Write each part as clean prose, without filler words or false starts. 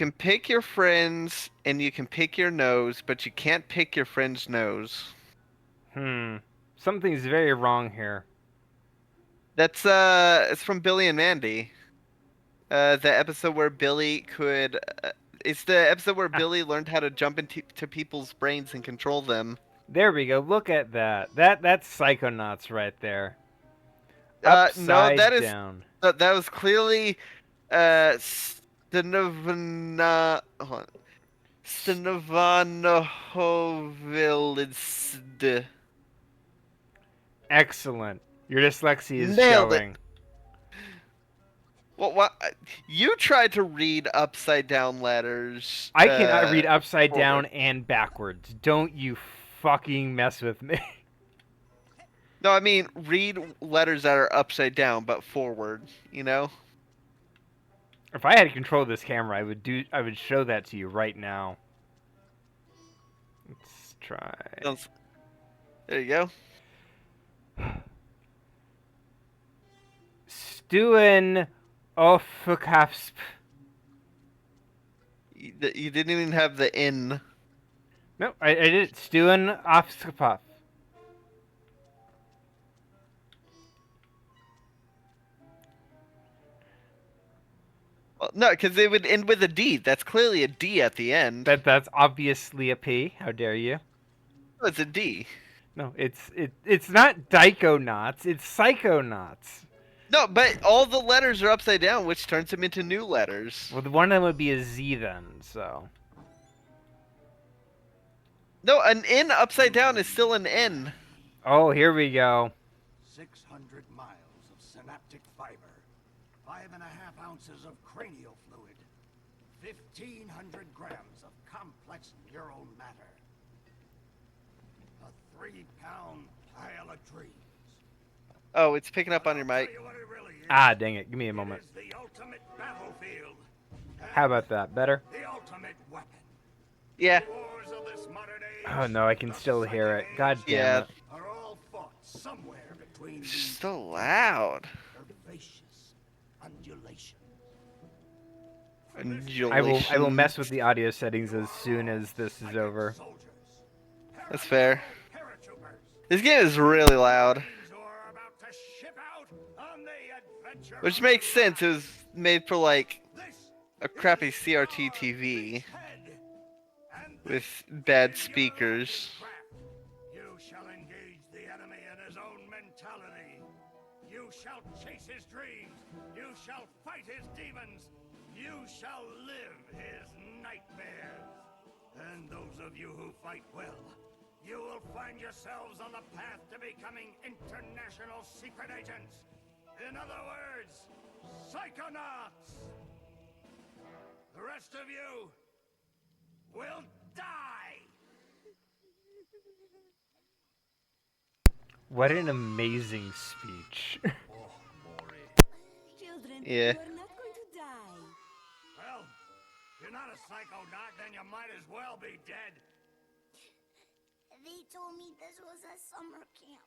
can pick your friends and you can pick your nose, but you can't pick your friend's nose. Something's very wrong here. That's it's from Billy and Mandy. The episode where Billy could it's the episode where Ah, Billy learned how to jump into people's brains and control them. there we go. Look at that. That's Psychonauts right there. No, Upside down. that was clearly Stinovana hold on. Stinovanhovilsd. Excellent. Your dyslexia is Nailed it. showing. Well, what you tried to read upside down letters I cannot read upside forward. down and backwards. Don't you fucking mess with me. No, I mean read letters that are upside down but forward, you know? If I had control of this camera, I would show that to you right now. Let's try. There you go. Stuen Ofukafsp. You didn't even have the in. No, I did it. Stuen Ofskapaf. Well, no, because it would end with a D. That's clearly a D at the end. That's obviously a P. How dare you? Oh, it's a D. No, it's not Dykonauts. It's Psychonauts. No, but all the letters are upside down, which turns them into new letters. Well, one of them would be a Z then. So. No, an N upside down is still an N. Oh, here we go. 600 miles of synaptic fiber, 5.5 ounces of cranial fluid, 1,500 grams of complex neural matter, a 3-pound pile of dreams. Oh, it's picking up on your mic. Ah, dang it. Give me a moment. It is the ultimate battlefield. How about that? Better? The ultimate weapon. Yeah. Wars of this modern age, Oh no, I can still hear it. God damn Yeah. it. are all fought somewhere between It's these so loud. herbaceous undulations. I will mess with the audio settings as soon as this is over. Soldiers, That's fair. paratroopers, This game is really loud. who are about to ship out on the adventure. Which makes sense. It was made for, like, This a crappy CRT TV head, and with bad speakers. you shall engage the enemy in his own mentality. You shall chase his dreams. You shall fight his demons. You shall live his nightmares. And those of you who fight well, you will find yourselves on the path to becoming international secret agents. In other words, Psychonauts. The rest of you will die. What an amazing speech. Children, Yeah. you're not going to die. Well, if you're not a psychonaut, then you might as well be dead. They told me this was a summer camp.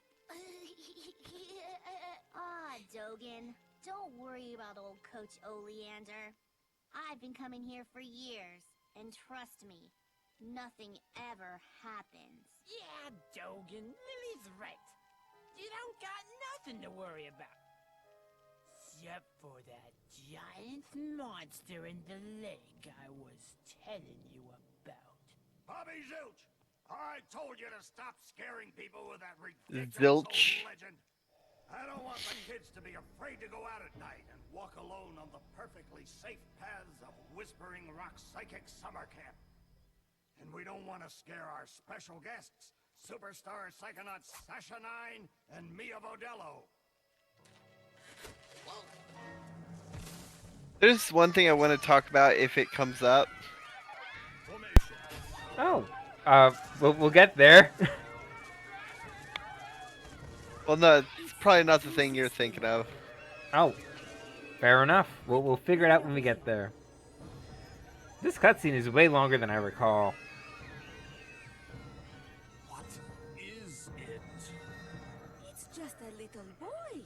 Dogan, don't worry about old Coach Oleander. I've been coming here for years, and trust me, nothing ever happens. Yeah, Dogan, Lily's right. You don't got nothing to worry about. Except for that giant monster in the lake I was telling you about. Bobby Zilch, I told you to stop scaring people with that ridiculous Zilch. old legend. I don't want the kids to be afraid to go out at night and walk alone on the perfectly safe paths of Whispering Rock Psychic Summer Camp. And we don't want to scare our special guests, superstar psychonauts Sasha 9 and Mia Vodello. There's one thing I want to talk about if it comes up. Oh. We'll get there. Well, no, it's probably not the thing you're thinking of. Oh. Fair enough. We'll figure it out when we get there. This cutscene is way longer than I recall. What is it? It's just a little boy.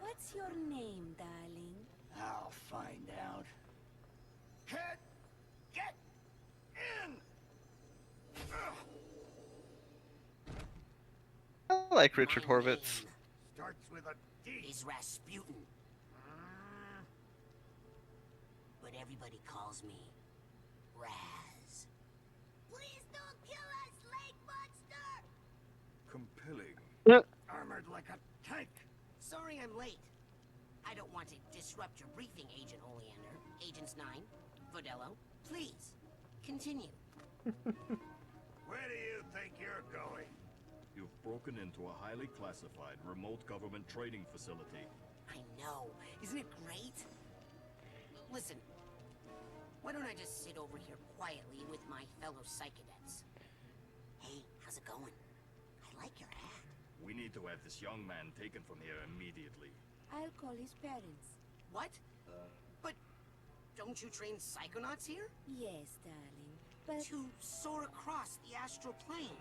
What's your name, darling? I'll find out. Get like Richard My Horvitz. name starts with a D. Is Rasputin. But everybody calls me Raz. Please don't kill us, lake monster! Compelling. Armored like a tank. Sorry I'm late. I don't want to disrupt your briefing, Agent Oleander. Agents 9, Vodello, please, continue. Where do you think you're going? You've broken into a highly classified remote government training facility. I know. Isn't it great? Listen, why don't I just sit over here quietly with my fellow Psychonauts? Hey, how's it going? I like your hat. We need to have this young man taken from here immediately. I'll call his parents. What? But don't you train Psychonauts here? Yes, darling. But To soar across the astral plane.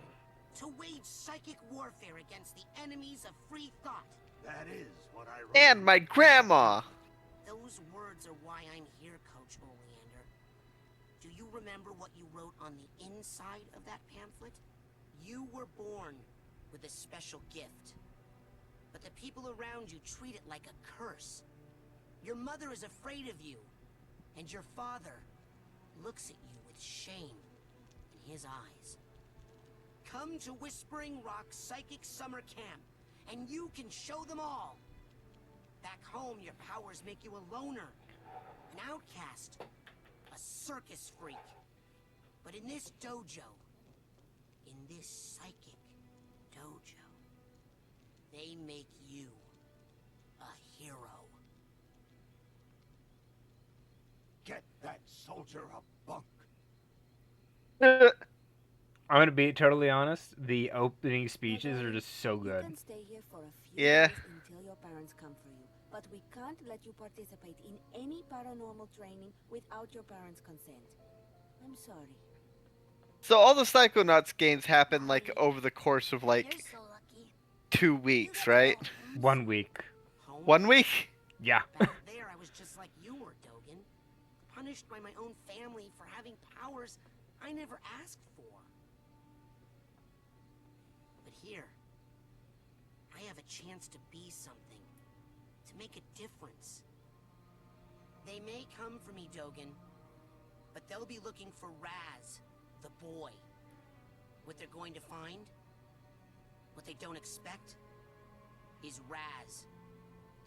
To wage psychic warfare against the enemies of free thought. That is what I wrote. And my grandma. Those words are why I'm here, Coach Oleander. Do you remember what you wrote on the inside of that pamphlet? You were born with a special gift. But the people around you treat it like a curse. Your mother is afraid of you. And your father looks at you with shame in his eyes. Come to Whispering Rock Psychic Summer Camp, and you can show them all. Back home, your powers make you a loner, an outcast, a circus freak. But in this dojo, in this psychic dojo, they make you a hero. Get that soldier a bunk. I'm gonna be totally honest. The opening speeches are just so you good. can stay here for a few Yeah. days until your parents come for you. But we can't let you participate in any paranormal training without your parents' consent. I'm sorry. So all the Psychonauts games happen like over the course of You're like so lucky. 2 weeks, right? 1 week. Home? 1 week? Yeah. Back there, I was just like you were, Dogen. Punished by my own family for having powers I never asked for. But here, I have a chance to be something. To make a difference. They may come for me, Dogen. But they'll be looking for Raz, the boy. What they're going to find, what they don't expect, is Raz,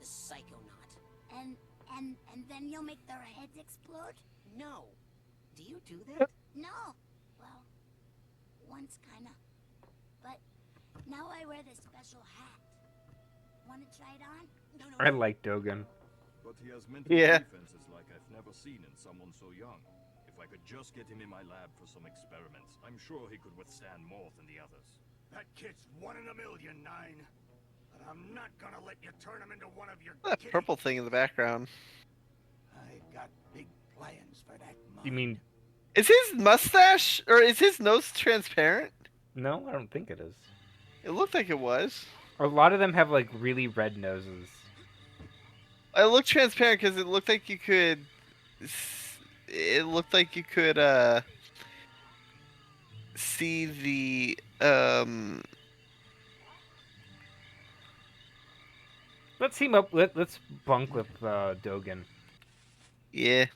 the Psychonaut. And then you'll make their heads explode? No. Do you do that? No. Well, once kinda. But now I wear this special hat. Wanna try it on? No, no, I no. like Dogen. But he has mental Yeah. defenses like I've never seen in someone so young. If I could just get him in my lab for some experiments, I'm sure he could withstand more than the others. That kid's 1 in a million, 9. But I'm not gonna let you turn him into one of your That kitties. purple thing in the background. I got big plans for that mind. You mean Is his mustache or is his nose transparent? no? I don't think it is. It looked like it was. A lot of them have like really red noses. It looked transparent because it looked like you could. It looked like you could see the Let's team up. Let's bunk with Dogen. Yeah.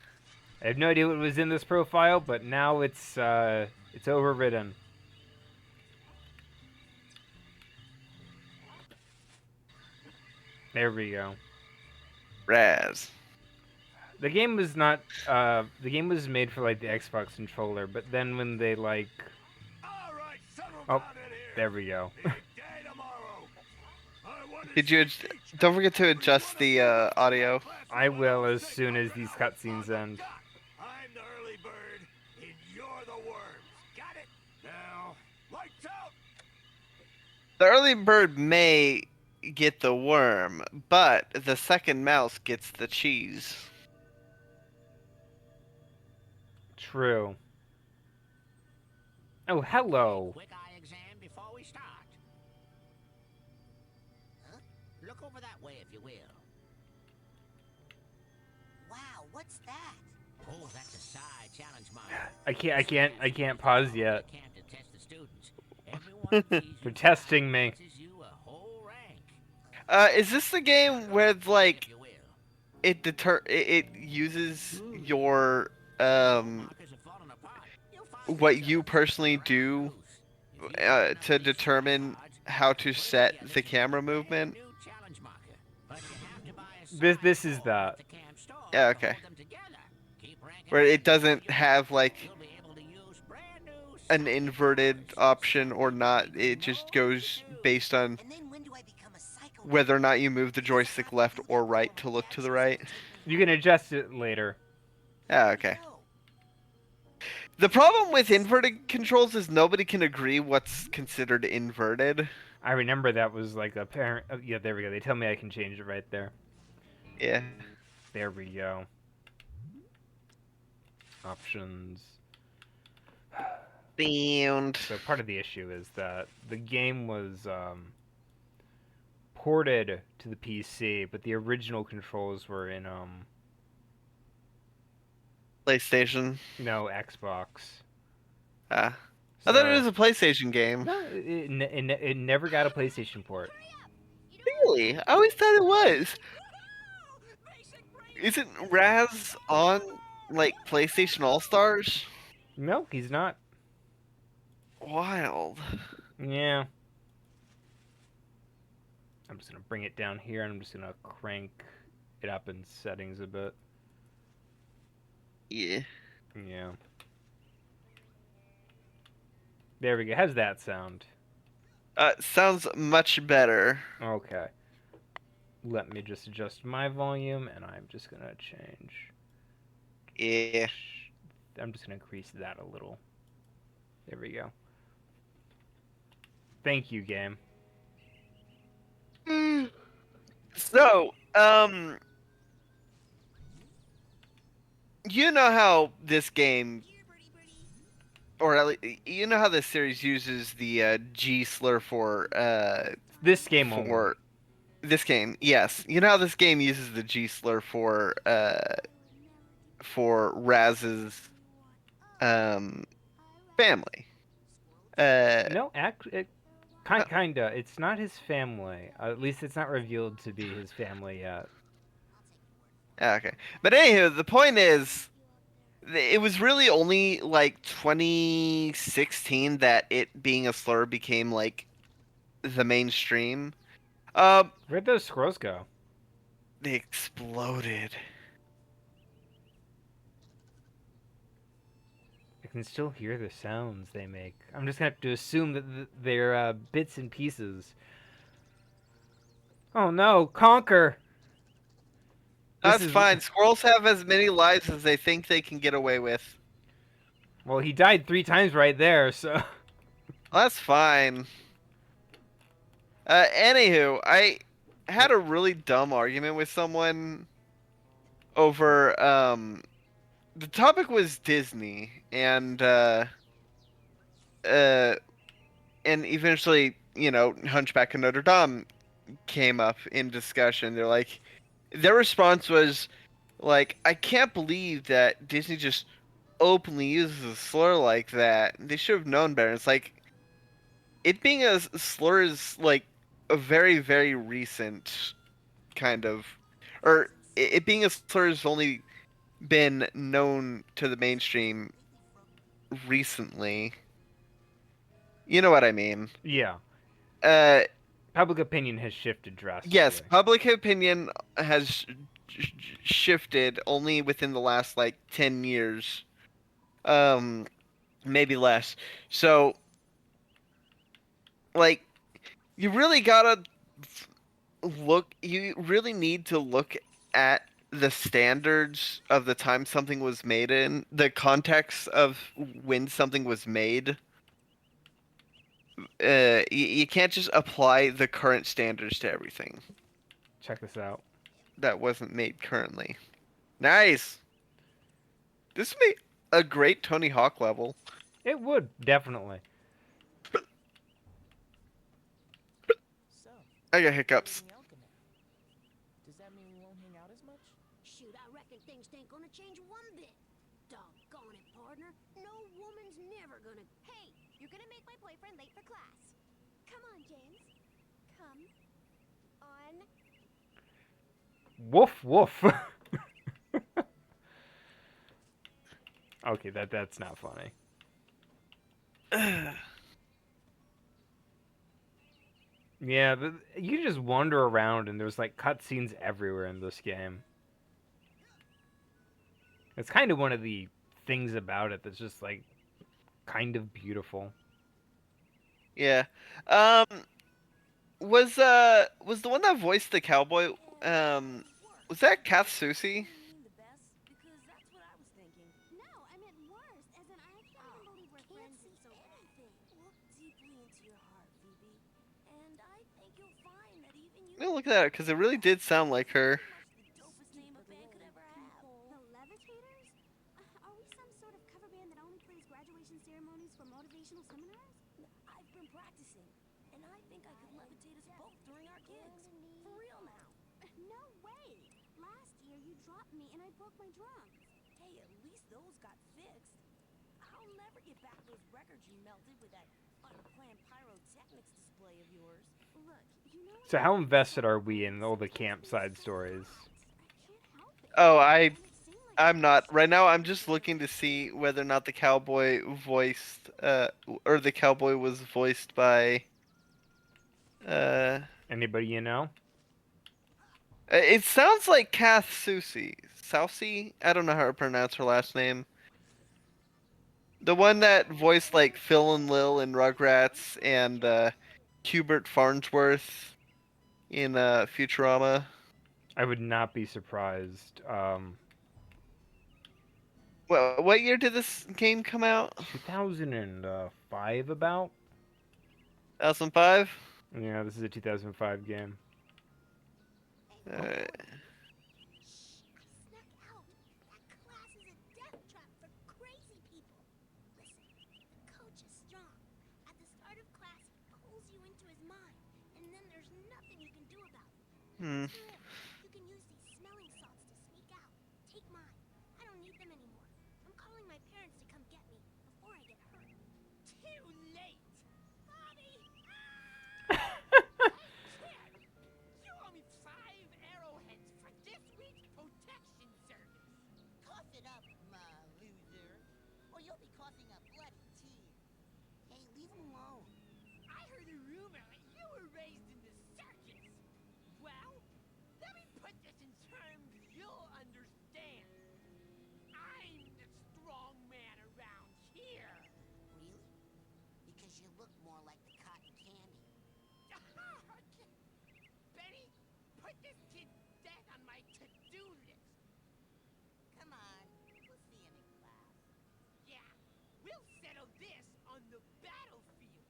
I have no idea what was in this profile, but now it's overridden. There we go. Raz. The game was not. The game was made for like the Xbox controller, but then when they like, All right, settle oh, down in here. there we go. Big day tomorrow. I wanna Did you? see each Don't forget to and adjust every the one of you audio. classes I will I'll as take soon as over these now. cutscenes end. I'm the early bird, and you're the worms. Got it? Now, lights out. The early bird may get the worm, but the second mouse gets the cheese. True. Oh, hello. Quick eye exam before we start. Huh? Look over that way, if you will. Wow, what's that? Oh, that's a side challenge model. I can't pause yet. Camp to test the students. Every one of these They're you testing me. promises you a Is this the game where like If you will. it uses your Markers are falling apart. You'll find what each you other. personally Around the do roost. If you find enough to of these sky determine cards, how you to can put 'em set together the to make camera a brand movement? new challenge marker. But you have to buy a This signed is core that. at the camp store Yeah, to okay. hold them together. Keep ranking Where up it and before doesn't you know have it, like you'll be able to use brand new an signed inverted cores. option or Something to not. make It you just roll with the goes based shoes. on And then when do I become a psycho? whether or not you move the Guess I'll joystick have to left do or that before right my to look dad to the says he'll right. take me You home. can adjust it later. Yeah, Where'd he okay. go? The problem with inverted controls is nobody can agree what's considered inverted. I remember that was like a parent. Oh, yeah, there we go. They tell me I can change it right there. Yeah. There we go. Options. Bound. So part of the issue is that the game was ported to the PC, but the original controls were in PlayStation. no Xbox. Ah. I thought it So was a PlayStation game. no, it never got a PlayStation port. Really? I always thought it was. Isn't Raz on like PlayStation All Stars? No, he's not. Wild. Yeah. I'm just gonna bring it down here, and I'm just gonna crank it up in settings a bit. Yeah. Yeah. There we go. How's that sound? Sounds much better. Okay. Let me just adjust my volume, and I'm just gonna change. Yeah. I'm just gonna increase that a little. There we go. Thank you, game. So, you know how this game, or at least, you know how this series uses the G slur This game only. for this game. Yes, you know how this game uses the G slur for Raz's family. No, kinda. It's not his family. At least it's not revealed to be his family yet. Okay, but anywho, the point is, it was really only like 2016 that it being a slur became like the mainstream. Where'd those squirrels go? They exploded. I can still hear the sounds they make. I'm just gonna have to assume that they're bits and pieces. Oh no, Conquer! That's fine. Squirrels have as many lives as they think they can get away with. Well, he died 3 times right there, so... That's fine. Anywho, I had a really dumb argument with someone over, the topic was Disney, and eventually, Hunchback of Notre Dame came up in discussion. Their response was, like, I can't believe that Disney just openly uses a slur like that. They should have known better. It's like, it being a slur is like a very, very recent kind of, or it being a slur has only been known to the mainstream recently. You know what I mean? Yeah. Uh, Public opinion has shifted drastically. yes, public opinion has shifted only within the last like 10 years. Maybe less. So, like, you really gotta you really need to look at the standards of the time something was made in, the context of when something was made. You can't just apply the current standards to everything Check this out. that wasn't made currently. Nice. This would be a great Tony Hawk level. It would, definitely. So, I got hiccups. meeting Alchemy. Does that mean we won't hang out as much? Shoot, I reckon things ain't gonna change one bit. Doggone it, partner. No woman's never gonna... Hey, you're gonna make my boyfriend late for class. Come on, James. Come on. Woof woof. Okay, that's not funny. Yeah, you just wander around and there's like cutscenes everywhere in this game. It's kind of one of the things about it that's just like kind of beautiful. Yeah. Was the one that voiced the cowboy was that Kath Soucie? The best? Because that's what I was thinking. No, I meant worse, as in I can't even believe we're Can't friends. see It's so anything. Look deeply into your heart, Phoebe. And I think you'll find that even you... No, look at that, because it really did sound like her. Pretty much the dopest name a band could ever have. The Levitators? Are we some sort of cover band that only plays graduation ceremonies for motivational seminars? I've been practicing, and I think I could levitate us both during our gigs. For real now. No way! Last year you dropped me and I broke my drums. Hey, at least those got fixed. I'll never get back those records you melted with that unplanned pyrotechnics display of yours. Look, you know So how invested are we in all the campside stories? I can't help it. Oh, And it seemed like I'm not. Right now I'm just looking to see whether or not the cowboy voiced or the cowboy was voiced by Anybody you know? it sounds like Kath Soucie. Soucie? I don't know how to pronounce her last name. The one that voiced like Phil and Lil in Rugrats and Hubert Farnsworth in Futurama. I would not be surprised. Well, what year did this game come out? 2005 about? 2005? Yeah, this is a 2005 game. Alright. snuck out. That class is a death trap for crazy people. Listen, the coach is strong. At the start of class, he pulls you into his mind, and then there's nothing you can do about it. Hmm. Here, you can use these smelling salts to sneak out. Take mine. I don't need them anymore. I'm calling my parents to come get me before I get hurt. Too late! Bobby! You owe me 5 arrowheads for this week's protection service. Cough it up, my loser, or you'll be coughing up bloody tears. Hey, leave him alone. I heard a rumor that you were raised in the circus. Well, let me put this in terms you'll understand. I'm the strong man around here. Really? Because you look more like the cotton candy. Benny, put this kid's death on my to-do list. Come on, we'll see him in class. Yeah, we'll settle this on the battlefield.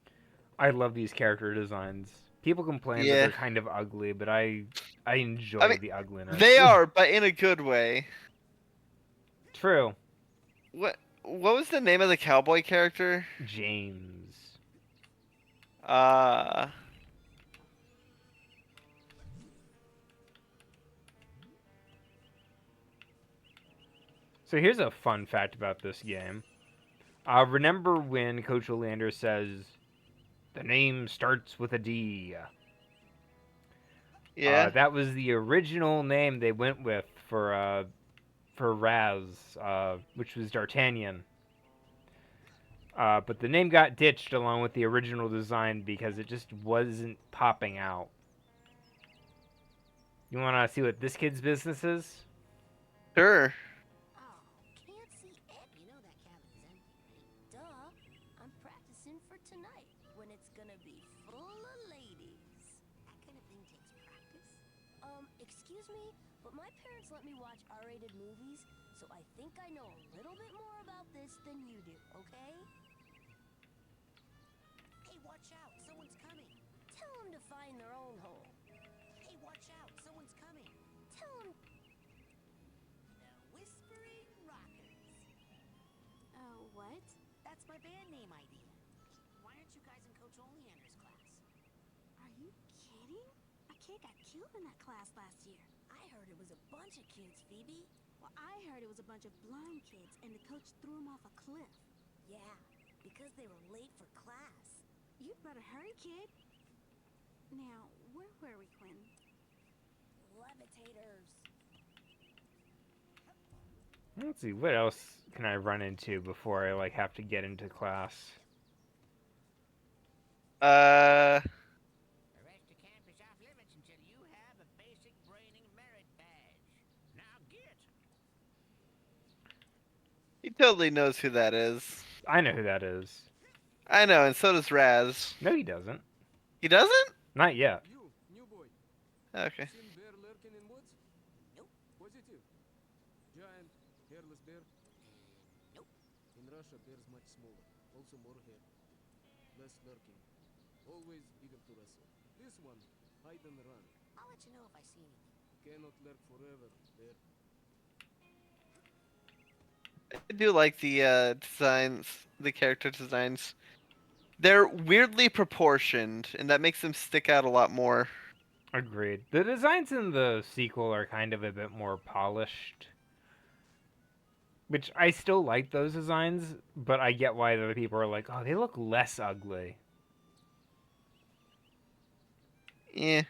I love these character designs. People complain that Yeah. they're kind of ugly, but I enjoy mean, the ugliness. They are, but in a good way. True. What was the name of the cowboy character? James. So here's a fun fact about this game. Remember when Coach Oleander says, the name starts with a D? Yeah. That was the original name they went with for Raz, which was D'Artagnan. But the name got ditched along with the original design because it just wasn't popping out. You want to see what this kid's business is? Sure. Oh, can't see it. You know that cabin's empty, right? Duh. I'm practicing for tonight, when it's gonna be full of ladies. That kind of thing takes practice. Excuse me, but my parents let me watch R-rated movies, so I think I know a little bit more about this than you do, okay? Hey, watch out, someone's coming. Tell them to find their own home. Hey, watch out, someone's coming. Tell them... The Whispering Rockers. What? That's my band name idea. Why aren't you guys in Coach Oleander's class? Are you kidding? A kid got killed in that class last year. I heard it was a bunch of kids, Phoebe. Well, I heard it was a bunch of blind kids, and the coach threw them off a cliff. Yeah, because they were late for class. You'd better hurry, kid. Now, where were we, Quinn? Levitators. Let's see, what else can I run into before I like have to get into class? Uh, The rest of camp is off limits until you have a basic braining merit badge. Now get. he totally knows who that is. I know who that is. I know, and so does Raz. No, he doesn't. He doesn't? Not yet. You, new boy. Okay. Seen bear lurking in woods? Nope. Positive. Giant, hairless bear. Nope. In Russia, bears much smaller. Also more hair. Less lurking. Always eager to wrestle. This one, hide and run. I'll let you know if I see anything. Cannot lurk forever, bear. I do like the designs, the character designs. They're weirdly proportioned, and that makes them stick out a lot more. Agreed. The designs in the sequel are kind of a bit more polished. Which I still like those designs, but I get why other people are like, oh, they look less ugly. Yeah.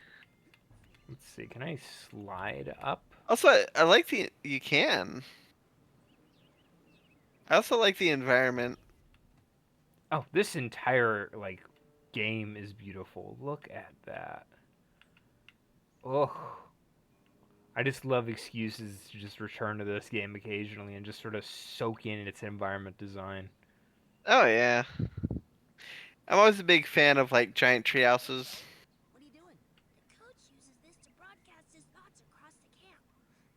Let's see, can I slide up? Also, I like the you can. I also like the environment. Oh, this entire like game is beautiful. Look at that. Oh, I just love excuses to just return to this game occasionally and just sort of soak in its environment design. Oh yeah. I'm always a big fan of like giant tree houses. What are you doing? The coach uses this to broadcast his thoughts across the camp.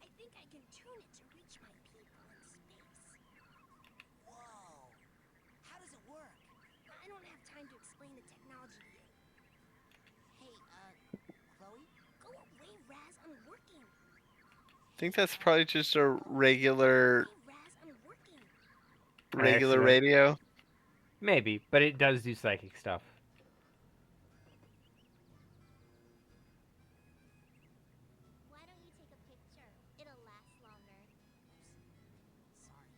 I think I can tune it to reach my people in space. Whoa. How does it work? I don't have time to explain the technology to you. Hey, Chloe? Go away, Raz, I'm working. I think that's probably just a regular Hey, Raz, I'm working. regular Accident. radio. Maybe, but it does do psychic stuff. Why don't you take a picture? It'll last longer. Sorry.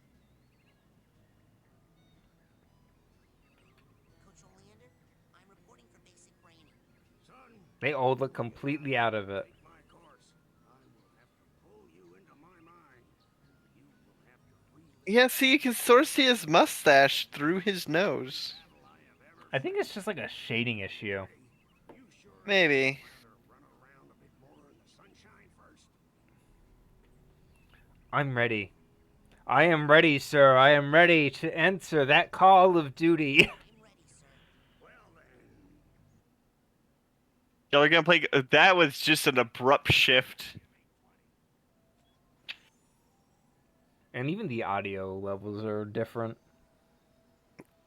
Coach Oleander, I'm reporting for basic braining. Son, They all look completely out of it. take my course. I will have to pull you into my mind. You will have to really Yeah, see, you can sort of see his mustache through his nose. battle I have ever I think it's just like a shading issue. seen. You sure Maybe. rather run around a bit more in the sunshine first? I'm ready. I am ready, sir. I am ready to answer that call of duty. I'm ready, sir. Well then. Yeah, we're gonna play. That was just an abrupt shift. And even the audio levels are different.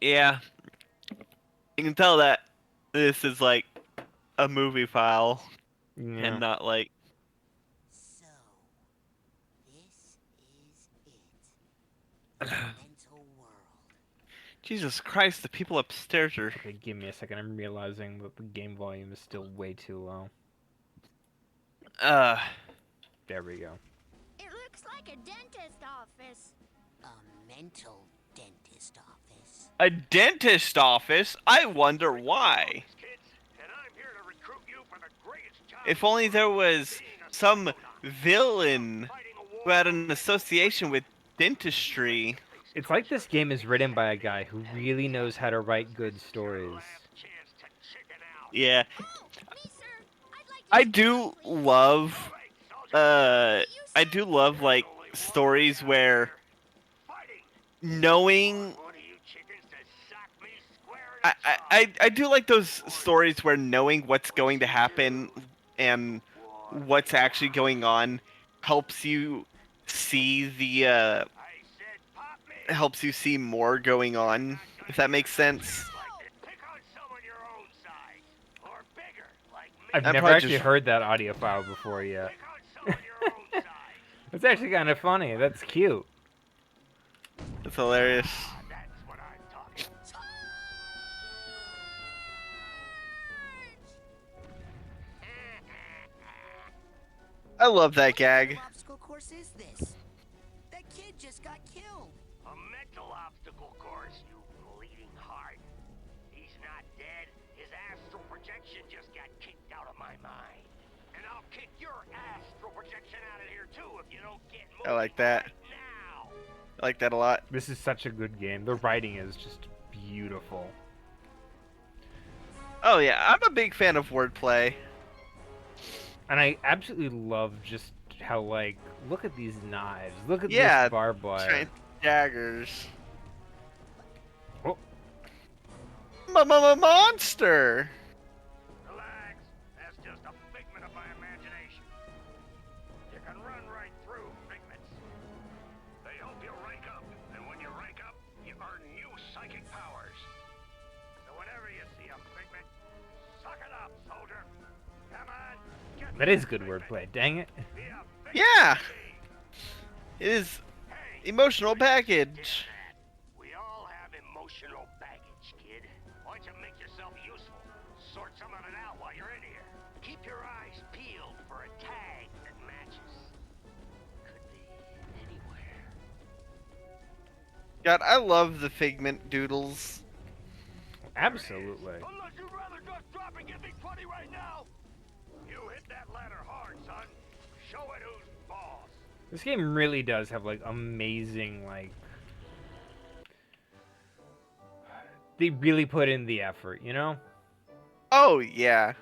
Yeah, you can tell that this is like a movie file Yeah. and not like. So, this is it. The mental world. Jesus Christ, the people upstairs are. Okay, give me a second. I'm realizing that the game volume is still way too low. There we go. It looks like a dentist office. A mental dentist office. A dentist office? I wonder why. Kids, and I'm here to recruit you for the greatest job If only there was some villain who had an association with dentistry. It's like this game is written by a guy who really knows how to write good stories. chance to chicken out. Yeah, Me, sir. I'd like to I sit do down, please. love. I do love like stories where knowing. One of you chickens to sock me square in I do like those stories where knowing what's going to happen and what's actually going on helps you see the I said pop me. helps you see more going on, if that makes sense. Pick on someone your own size or bigger, like me. I've I'm never probably actually just- heard that audio file before yet. Pick on someone your own size. It's actually kind of funny. That's cute. It's hilarious. That's what I'm talking. I love that What kind gag. of obstacle course is this? That kid just got killed. A mental obstacle course, you bleeding heart. He's not dead. His astral projection just got kicked out of my mind. And I'll kick your astral projection out of here too if you don't get moving I like that. right now. like that a lot. This is such a good game. The writing is just beautiful. Oh yeah, I'm a big fan of wordplay. And I absolutely love just how, like, look at these knives. Look at Yeah, this barbed wire. giant daggers. Oh, Monster. Relax. That's just a figment of my imagination. You can run right through figments. They help you rank up, and when you rank up, you earn new psychic powers. So whenever you see a figment, suck it up, soldier. Come on, get that is good wordplay. Dang it. Be a figment Yeah. to me. It is Hey, emotional get package. that. We all have emotional baggage, kid. Why don't you make yourself useful? Sort some of it out while you're in here. Keep your eyes peeled for a tag that matches. Could be anywhere. God, I love the Figment doodles. Absolutely. Unless you'd rather just drop and give me 20 right now. You hit that ladder hard, son. Show it who's boss. This game really does have, like, amazing, like... They really put in the effort, you know? Oh yeah.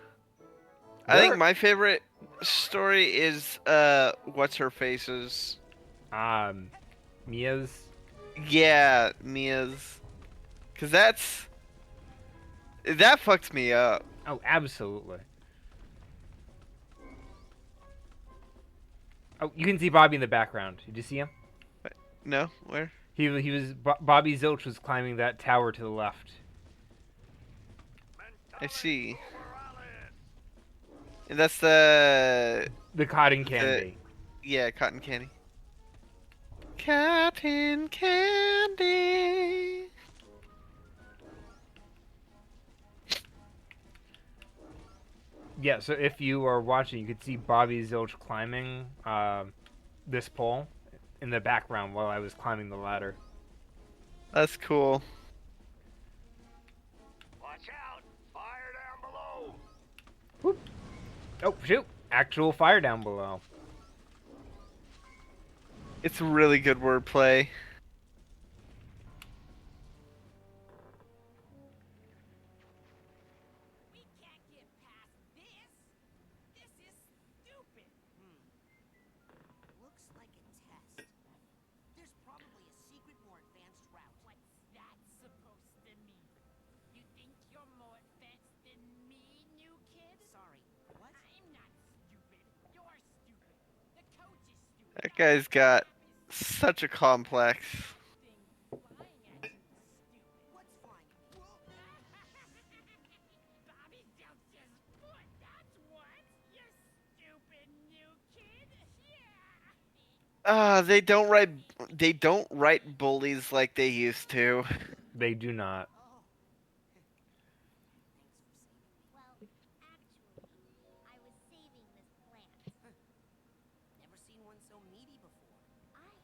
I think There- my favorite story is what's her face's. Mia's... Yeah, Mia's. Cause that fucks me up. Oh, absolutely. Oh, you can see Bobby in the background. Did you see him? No, where? He was Bobby Zilch was climbing that tower to the left. I see. And that's the Cotton candy. yeah, cotton candy. Cotton candy. Yeah, so if you are watching, you could see Bobby Zilch climbing this pole in the background while I was climbing the ladder. That's cool. Watch out! Fire down below! Whoop. Oh, shoot! Actual fire down below. It's really good wordplay. We can't get past this. This is stupid. Looks like a test. There's probably a secret, more advanced route. What's that supposed to mean? You think you're more advanced than me, new kid? Sorry, what? I'm not stupid. You're stupid. The coach is stupid. That guy's got such a complex. Flying at you is stupid. What's flying at me? Bobby Zelch's foot, that's what. You stupid new kid. Yeah. They don't write bullies like they used to. They do not. Oh. Well, actually, I was saving this plant. Never seen one so meaty before. I have.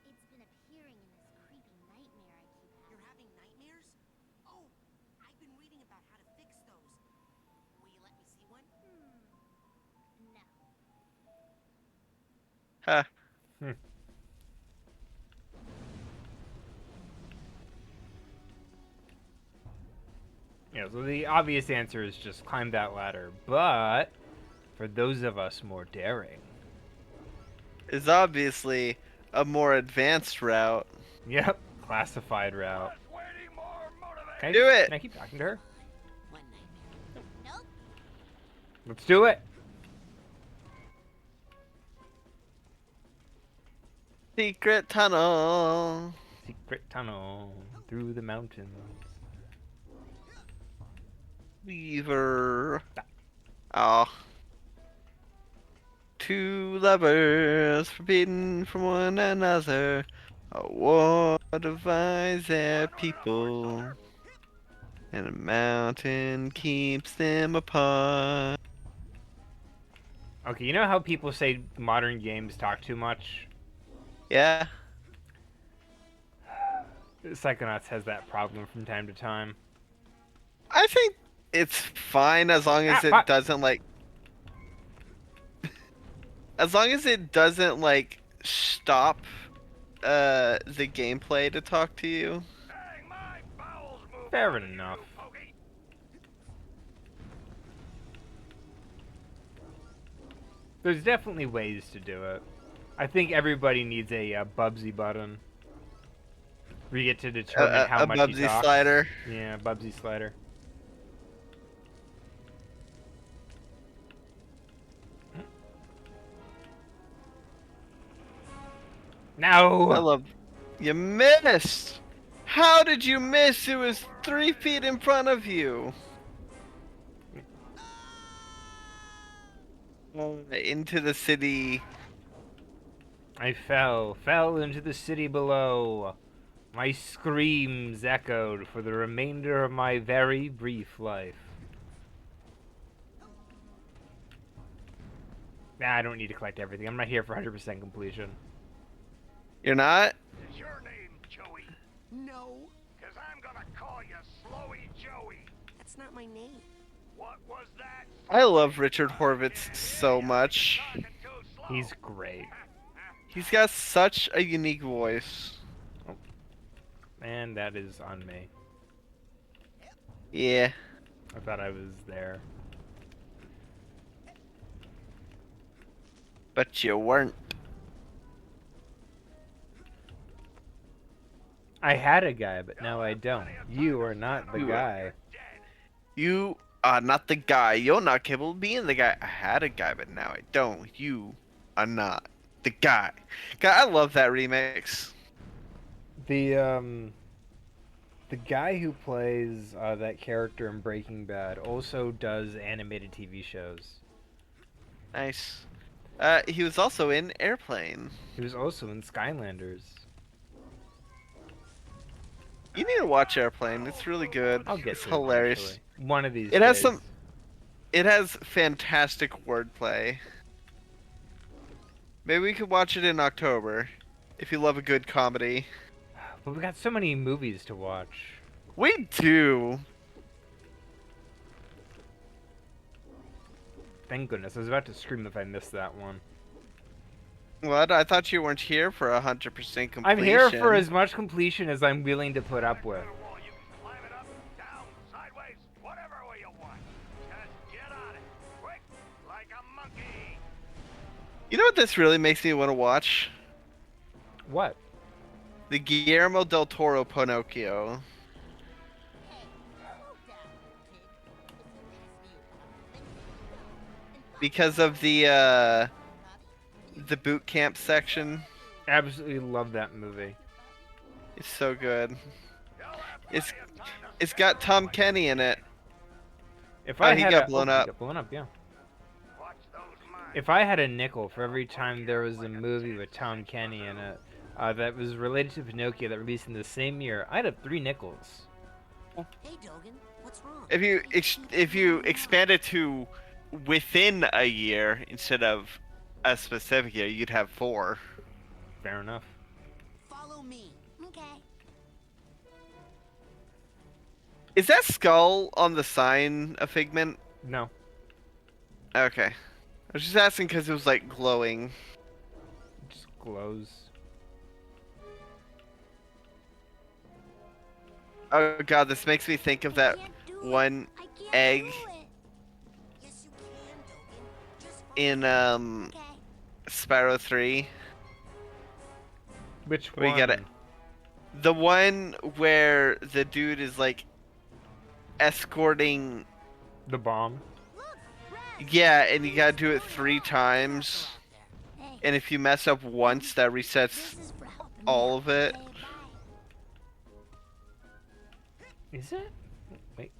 It's been appearing in this creepy nightmare I keep You're having. having nightmares? Oh, I've been reading about how to fix those. Will you let me see one? No. Huh. Yeah, so the obvious answer is just climb that ladder. But for those of us more daring, Is obviously a more advanced route. yep, classified route. Less waiting, more motivated. Can I, Do it. Can I keep talking to her? One nightmare. Nope. Let's do it. Secret tunnel. Secret tunnel through the mountains. Weaver. Oh. Two lovers forbidden from one another. A war divides their people. And a mountain keeps them apart. Okay, you know how people say modern games talk too much? Yeah. Psychonauts has that problem from time to time. I think it's fine as long as Ah, it fuck. doesn't like as long as it doesn't like stop the gameplay to talk to you. Dang, my bowels move Fair more than you enough. do, Pokey. There's definitely ways to do it. I think everybody needs a Bubsy button. Where you get to determine how A much he Bubsy talks. slider. Yeah, Bubsy slider. No! I love. You missed. How did you miss? It was 3 feet in front of you. Into the city. I fell into the city below. My screams echoed for the remainder of my very brief life. Nah, I don't need to collect everything. I'm not here for 100% completion. You're not? Is your name Joey? No, Cause I'm gonna call you Slowy Joey. that's not my name. What was that? I love Richard Horvitz so much. Talking too slow. He's great. He's got such a unique voice. And that is on me. Yeah. I thought I was there. But you weren't. I had a guy, but now I don't. You are not the guy. You are not the guy. You're not capable of being the guy. I had a guy, but now I don't. You are not the guy. God, I love that remix. The guy who plays that character in Breaking Bad also does animated TV shows. Nice. He was also in Airplane. He was also in Skylanders. You need to watch Airplane. It's really good. I'll get it's to hilarious. It eventually. One of these It has days. some. It has fantastic wordplay. Maybe we could watch it in October, if you love a good comedy. But we got so many movies to watch. We do. Thank goodness. I was about to scream if I missed that one. What? I thought you weren't here for 100% completion. I'm here for as much completion as I'm willing to put up with. You can climb it up, down, sideways, whatever way you want. Just get on it, quick, like a monkey. You know what this really makes me want to watch? What? The Guillermo del Toro Pinocchio. Because of the boot camp section. Absolutely love that movie. It's so good. It's got Tom Kenny in it. If I he had got blown up. He got blown up, yeah. If I had a nickel for every time there was a movie with Tom Kenny in it that was related to Pinocchio that released in the same year, I'd have 3 nickels. Hey, Dogen, what's wrong? If you expand it to within a year instead of a specific year, you'd have 4. Fair enough. Follow me. Okay. Is that skull on the sign a figment? No. Okay. I was just asking because it was like glowing. It just glows. Oh god, this makes me think of that one egg Yes, you can, Dogen. Just follow in Okay. Spyro 3. Which We one? get it. The one where the dude is like escorting. The bomb. Yeah, and you gotta do it 3 times. Hey, And if you mess up once, that resets this is for helping me all out. of it. Okay, bye. Is it? Wait.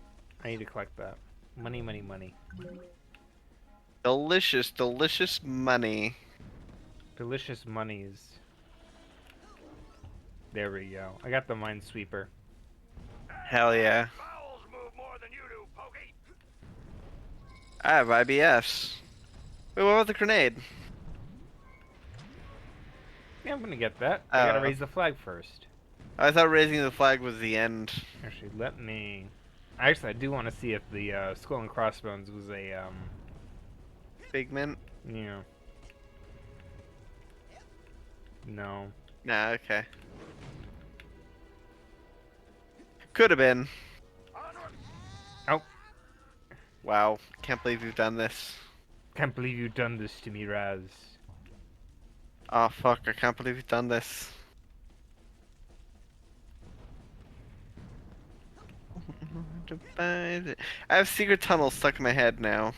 I need to collect that. Money, money, money. Delicious, delicious money. Delicious monies. There we go. I got the minesweeper. Hell yeah. Bowels move more than you do, Pokey. I have IBS. Wait, what about the grenade? Yeah, I'm gonna get that. I gotta Oh. raise the flag first. I thought raising the flag was the end. Actually, let me... Actually, I do want to see if the skull and crossbones was a, Figment. yeah. No. Nah, okay. Could have been. Oh, Wow, can't believe you've done this. can't believe you've done this to me, Raz. Oh fuck, I can't believe you've done this. I have secret tunnels stuck in my head now.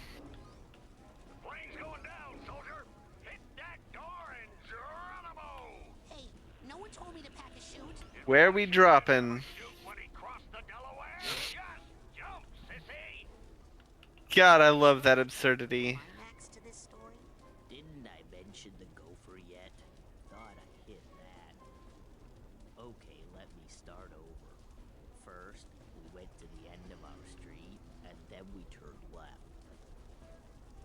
Plane's going down, soldier. Hit that door and Geronimo. Hey, no one told me to pack a chute. Where are we dropping? Shoot when he crossed the Delaware. Just jump, sissy. God, I love that absurdity. Climax to this story? Didn't I mention the gopher yet? Thought I hit that. Okay, let me start over. First, we went to the end of our street, and then we turned left.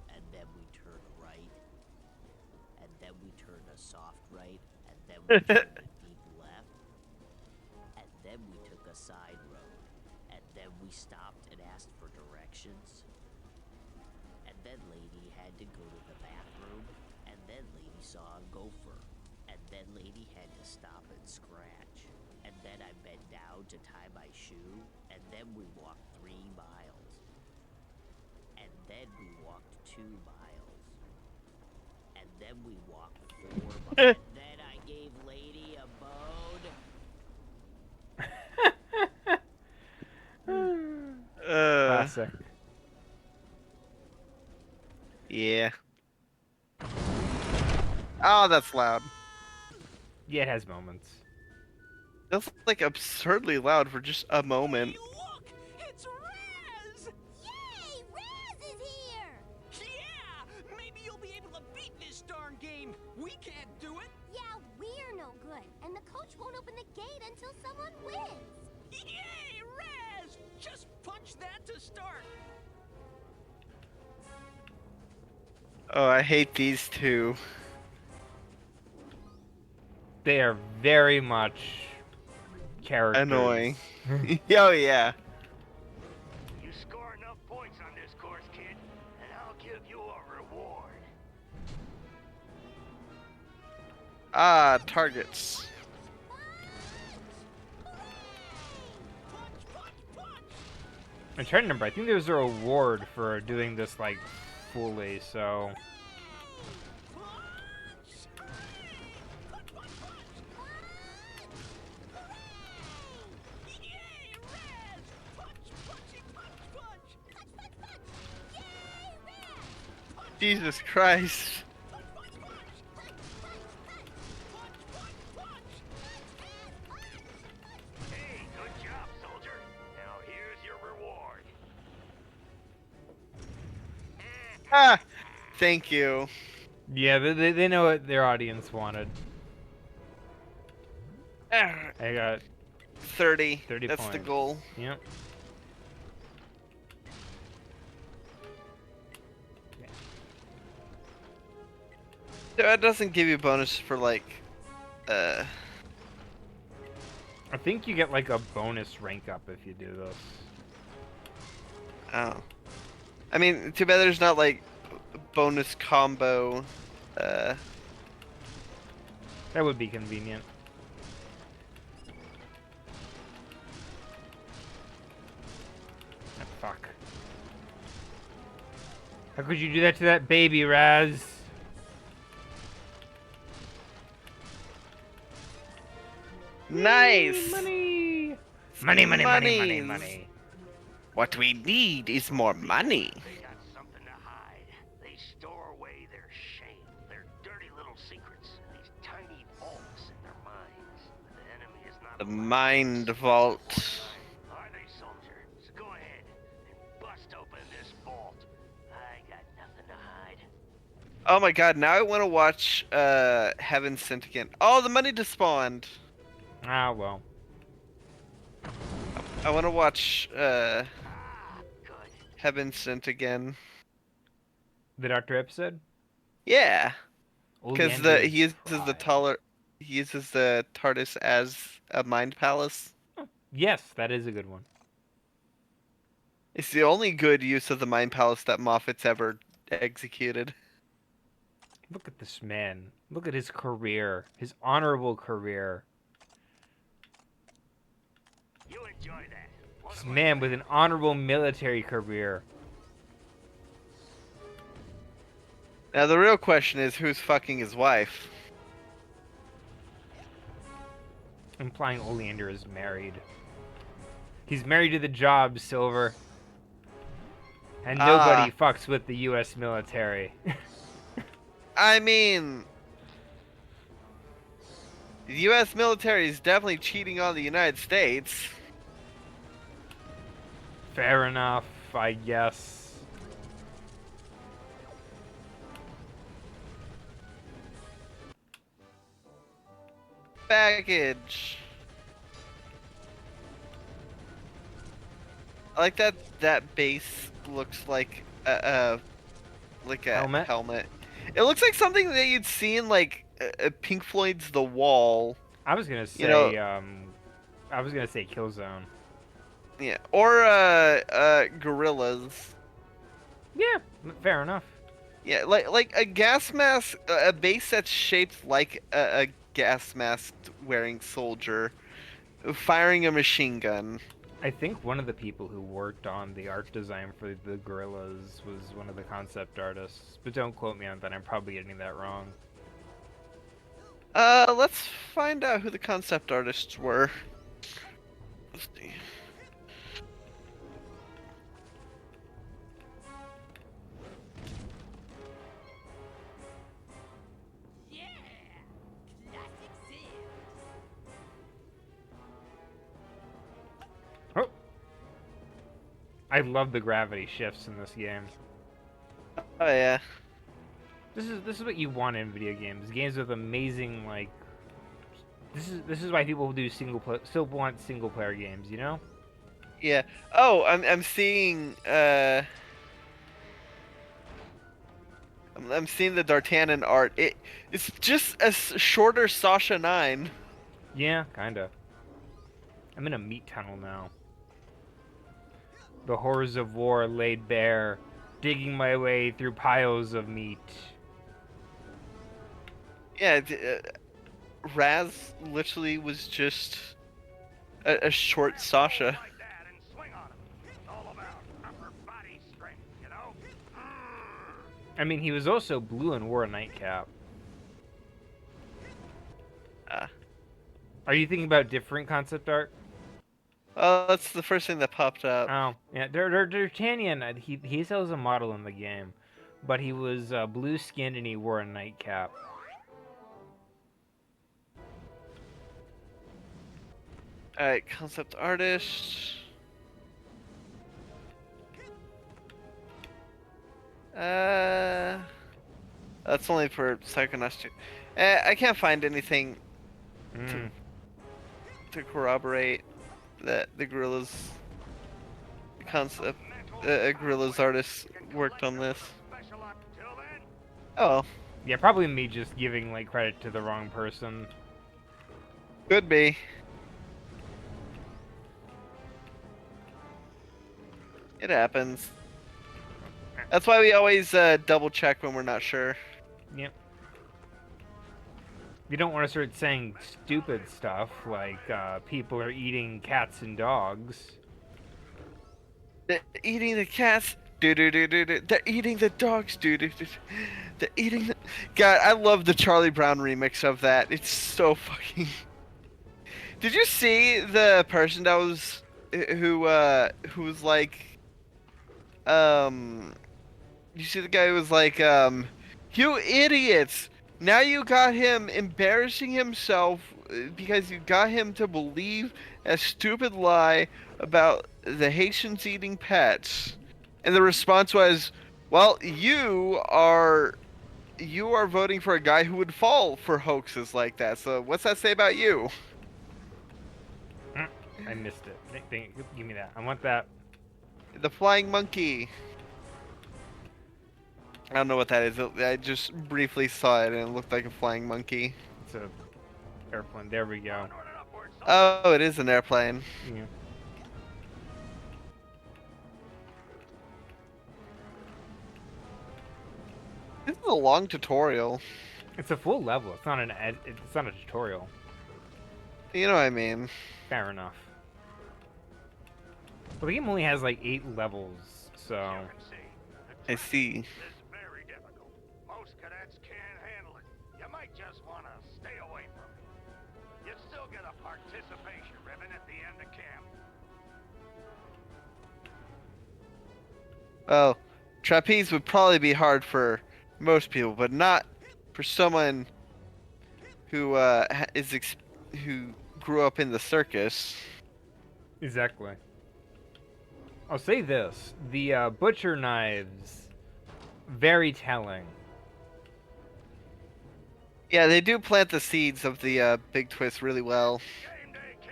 And then we turned right. And then we turned a soft right, and then we turned a deep left. And then we took a side road. And then we stopped and asked for directions. And then lady had to go to the bathroom, and then lady saw a gopher, and then lady had to stop and scratch, and then I bent down to tie my shoe, and then we walked 3 miles, and then we walked 2 miles, and then we walked 4 miles, and then I gave lady a bone. Classic. Yeah. Oh, that's loud. Yeah, it has moments. That's like absurdly loud for just a moment. Look! It's Raz! Yay! Raz is here! Yeah! Maybe you'll be able to beat this darn game. We can't do it. Yeah, we're no good, and the coach won't open the gate until someone wins. Yay, Raz! Just punch that to start. Oh, I hate these two. They are very much characters. Annoying. Oh, yeah. You score enough points on this course, kid, and I'll give you a reward. Ah, targets. I'm trying to remember. I think there's a reward for doing this like fully. So Yay, Raz! Punch, punchy, punch, punch. Punch, punch, punch! Yay, Raz! Jesus Christ. Punch, punch, punch. Punch, punch, punch! Hey, good job, soldier. Now here's your reward. Ah, thank you. yeah, they know what their audience wanted. Ah, I got 30. 30 That's the points. goal. Yep. That doesn't give you bonus for like, I think you get like a bonus rank up if you do this. oh. I mean, too bad there's not like bonus combo. That would be convenient. Ah, fuck. How could you do that to that baby, Raz? Nice. Money! Money, money, money, money, Monies. money. What we need is more money. They got something to hide. They store away their shame, their dirty little secrets, these tiny vaults in their minds. The enemy is not The allowed mind vault. Are they, soldier? So go ahead and bust open this vault. I got nothing to hide. Oh my god, now I want to watch Heaven Sent Again. Oh, the money despawned. Ah, well. I want to watch Good. Heaven Sent Again. The Doctor episode? Yeah, because Oleander's he uses the Cry. he uses the TARDIS as a mind palace. Yes, that is a good one. It's the only good use of the mind palace that Moffat's ever executed. Look at this man. Look at his career. His honorable career. You enjoy that. This man with an honorable military career. Now the real question is, who's fucking his wife? Implying Oleander is married. He's married to the job, Silver. And nobody fucks with the U.S. military. I mean, the U.S. military is definitely cheating on the United States. Fair enough, I guess. Baggage. I like that base looks like a helmet. It looks like something that you'd see in like Pink Floyd's The Wall. I was gonna say, you know, I was gonna say Killzone. Yeah, or Gorillas. Yeah, fair enough. Yeah, like a gas mask, a base that's shaped like a gas mask wearing soldier, firing a machine gun. I think one of the people who worked on the art design for the Gorillas was one of the concept artists, but don't quote me on that. I'm probably getting that wrong. Let's find out who the concept artists were. Let's see. Oh. I love the gravity shifts in this game. Oh yeah. This is what you want in video games. Games with amazing like. This is why people do still want single player games, you know? Yeah. Oh, I'm seeing I'm seeing the D'Artagnan art. It's just a shorter Sasha 9. Yeah, kinda. I'm in a meat tunnel now. The horrors of war laid bare, digging my way through piles of meat. Yeah, Raz literally was just a short Sasha. I mean, he was also blue and wore a nightcap. Are you thinking about different concept art? That's the first thing that popped up. Oh, yeah. D'Artagnan, he sells a model in the game, but he was blue skinned and he wore a nightcap. Alright, concept artist. That's only for Psychonauts 2. I can't find anything to corroborate that the Gorillas concept, Gorillas artist worked on this. Oh. Yeah, probably me just giving like credit to the wrong person. Could be. It happens. That's why we always double check when we're not sure. Yep. You don't want to start saying stupid stuff like people are eating cats and dogs. They're eating the cats. They're eating the dogs. They're eating the... God, I love the Charlie Brown remix of that. It's so fucking... Did you see the person that was... who was like... You see the guy who was like, you idiots! Now you got him embarrassing himself because you got him to believe a stupid lie about the Haitians eating pets. And the response was, well, you are voting for a guy who would fall for hoaxes like that. So what's that say about you? I missed it. Give me that. I want that. The flying monkey. I don't know what that is. I just briefly saw it and it looked like a flying monkey. It's a airplane. There we go. Oh, it is an airplane. Yeah. This It's a long tutorial. It's a full level. It's not it's not a tutorial. You know what I mean? Fair enough. Well, the game only has like 8 levels, so. I see. It's very difficult. Most cadets can't handle it. You might just want to stay away from it. You still get a participation ribbon at the end of camp. Well, trapeze would probably be hard for most people, but not for someone who who grew up in the circus. Exactly. I'll say this: the butcher knives, very telling. Yeah, they do plant the seeds of the big twist really well. Game day, kid.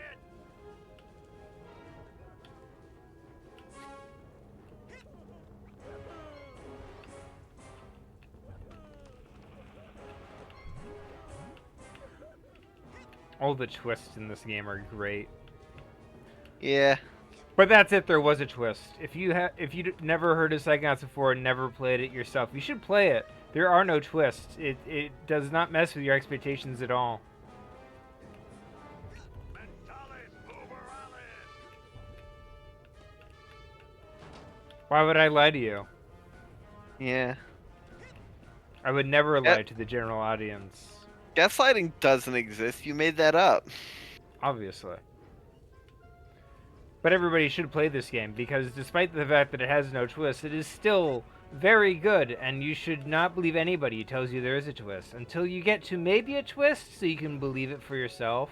All the twists in this game are great. Yeah. But that's it. There was a twist. If you never heard of Psychonauts before and never played it yourself, you should play it. There are no twists. It does not mess with your expectations at all. Why would I lie to you? Yeah. I would never lie to the general audience. Gaslighting doesn't exist. You made that up. Obviously. But everybody should play this game, because despite the fact that it has no twist, it is still very good, and you should not believe anybody who tells you there is a twist, until you get to maybe a twist, so you can believe it for yourself.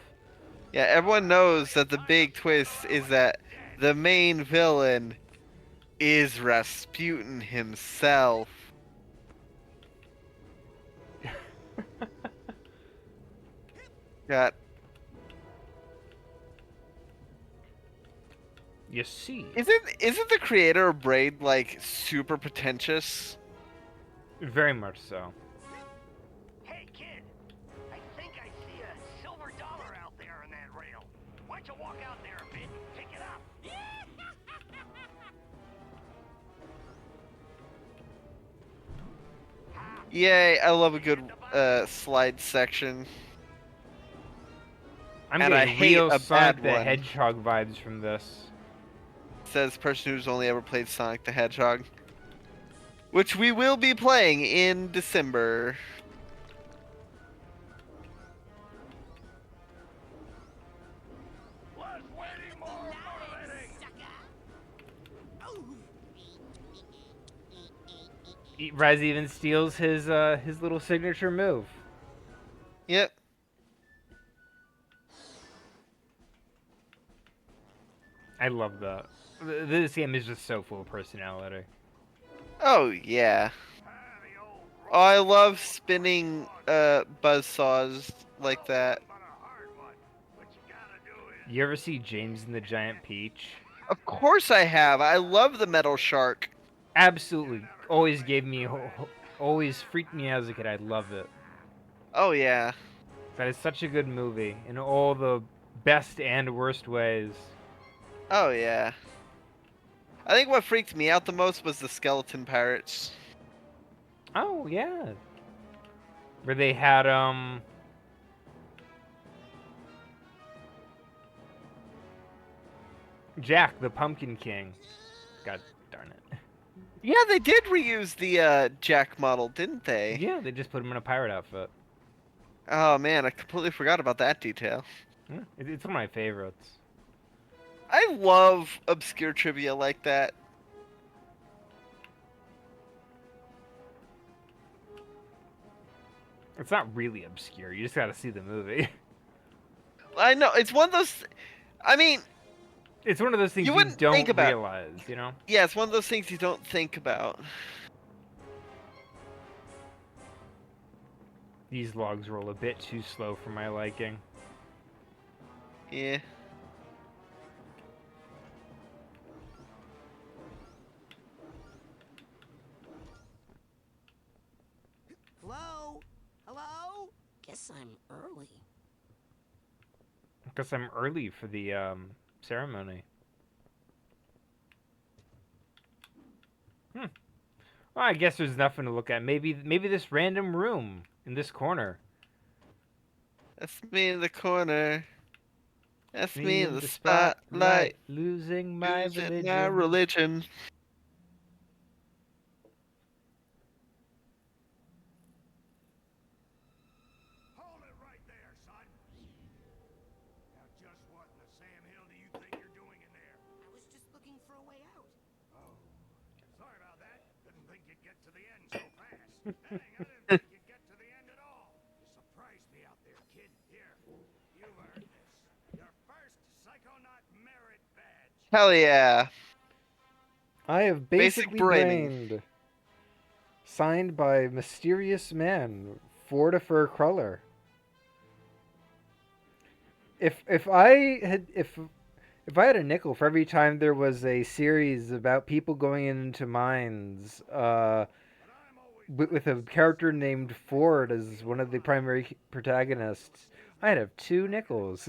Yeah, everyone knows that the big twist is that the main villain is Rasputin himself. Got. You see. Isn't the creator of Braid like super pretentious? Very much so. Hey, kid. I think I see a silver dollar out there on that rail. Why don't you walk out there a bit and pick it up? Yay, I love a good slide section. I'm And I getting hate real a Sonic bad the one. Hedgehog vibes from this. Says person who's only ever played Sonic the Hedgehog. Which we will be playing in December. Less waiting, more motivating. Raz even steals his little signature move. Yep. I love that. This game is just so full of personality. Oh yeah. Oh, I love spinning buzzsaws like that. You ever see James and the Giant Peach? Of course I have. I love the metal shark. Absolutely. Always gave me, always freaked me out as a kid. I loved it. Oh yeah. That is such a good movie in all the best and worst ways. Oh yeah. I think what freaked me out the most was the skeleton pirates. Oh yeah. Where they had Jack the Pumpkin King. God darn it. Yeah, they did reuse the Jack model, didn't they? Yeah, they just put him in a pirate outfit. Oh man, I completely forgot about that detail. Yeah, it's one of my favorites. I love obscure trivia like that. It's not really obscure. You just gotta see the movie. I know, it's one of those... I mean... It's one of those things you wouldn't don't think about. realize, you know? Yeah, it's one of those things you don't think about. These logs roll a bit too slow for my liking. Yeah. Hello? Hello? Guess I'm early. Guess I'm early for the ceremony. Well, I guess there's nothing to look at. Maybe this random room in this corner. That's me in the corner. That's me Me in in the the spotlight, spotlight. losing my Losing my religion. religion. Hold it right there, son. Now, just what in the Sam Hill do you think you're doing in there? I was just looking for a way out. Oh, sorry about that. Didn't think you'd get to the end so fast. Dang, I didn't think you'd get to the end at all. You surprised me out there, kid. Here, you've earned this. Your first Psychonaut merit badge. Hell yeah. I have Basic basically braining. brained. Signed by mysterious man, Ford a Fur Cruller. If I had a nickel for every time there was a series about people going into mines, with a character named Ford as one of the primary protagonists, I'd have 2 nickels.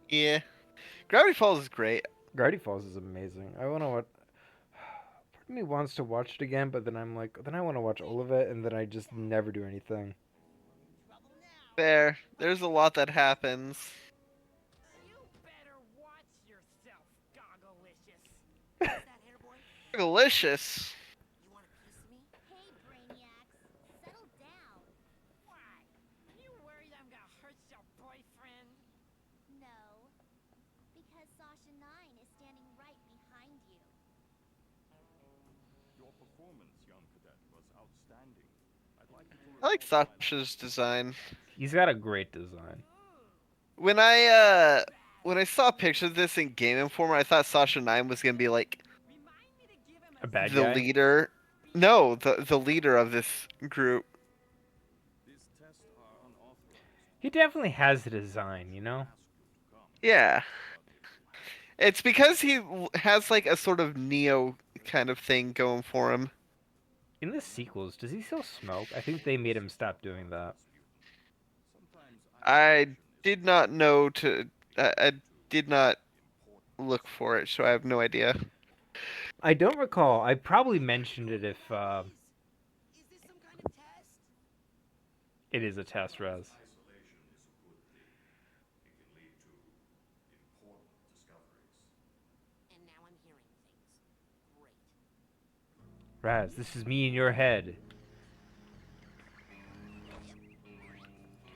Yeah. Gravity Falls is great. Gravity Falls is amazing. I want to watch. Part of me wants to watch it again, but then I'm like, then I want to watch all of it, and then I just never do anything. Fair. There's a lot that happens. You better watch yourself, Gogglelicious. What's that, hair boy? Delicious. You want a piece of me? Hey, Brainiacs, settle down. Why? You worried I'm gonna hurt your boyfriend? No, because Sasha 9 is standing right behind you. Your performance, young cadet, was outstanding. I'd like you to I like report my Sasha's design. He's got a great design. When I saw pictures of this in Game Informer, I thought Sasha 9 was gonna be like Remind me to give him A bad the guy. leader. No, the leader of this group. These tests are unauthorized. He definitely has a design, you know? Yeah. It's because he has like a sort of Neo kind of thing going for him. In the sequels, does he still smoke? I think they made him stop doing that. I did not know to. I did not look for it, so I have no idea. I don't recall. I probably mentioned it if Is this some kind of test? it is a test, Res. Isolation is a good thing. It can lead to important discoveries. And now I'm hearing things. Great. Raz, this is me in your head.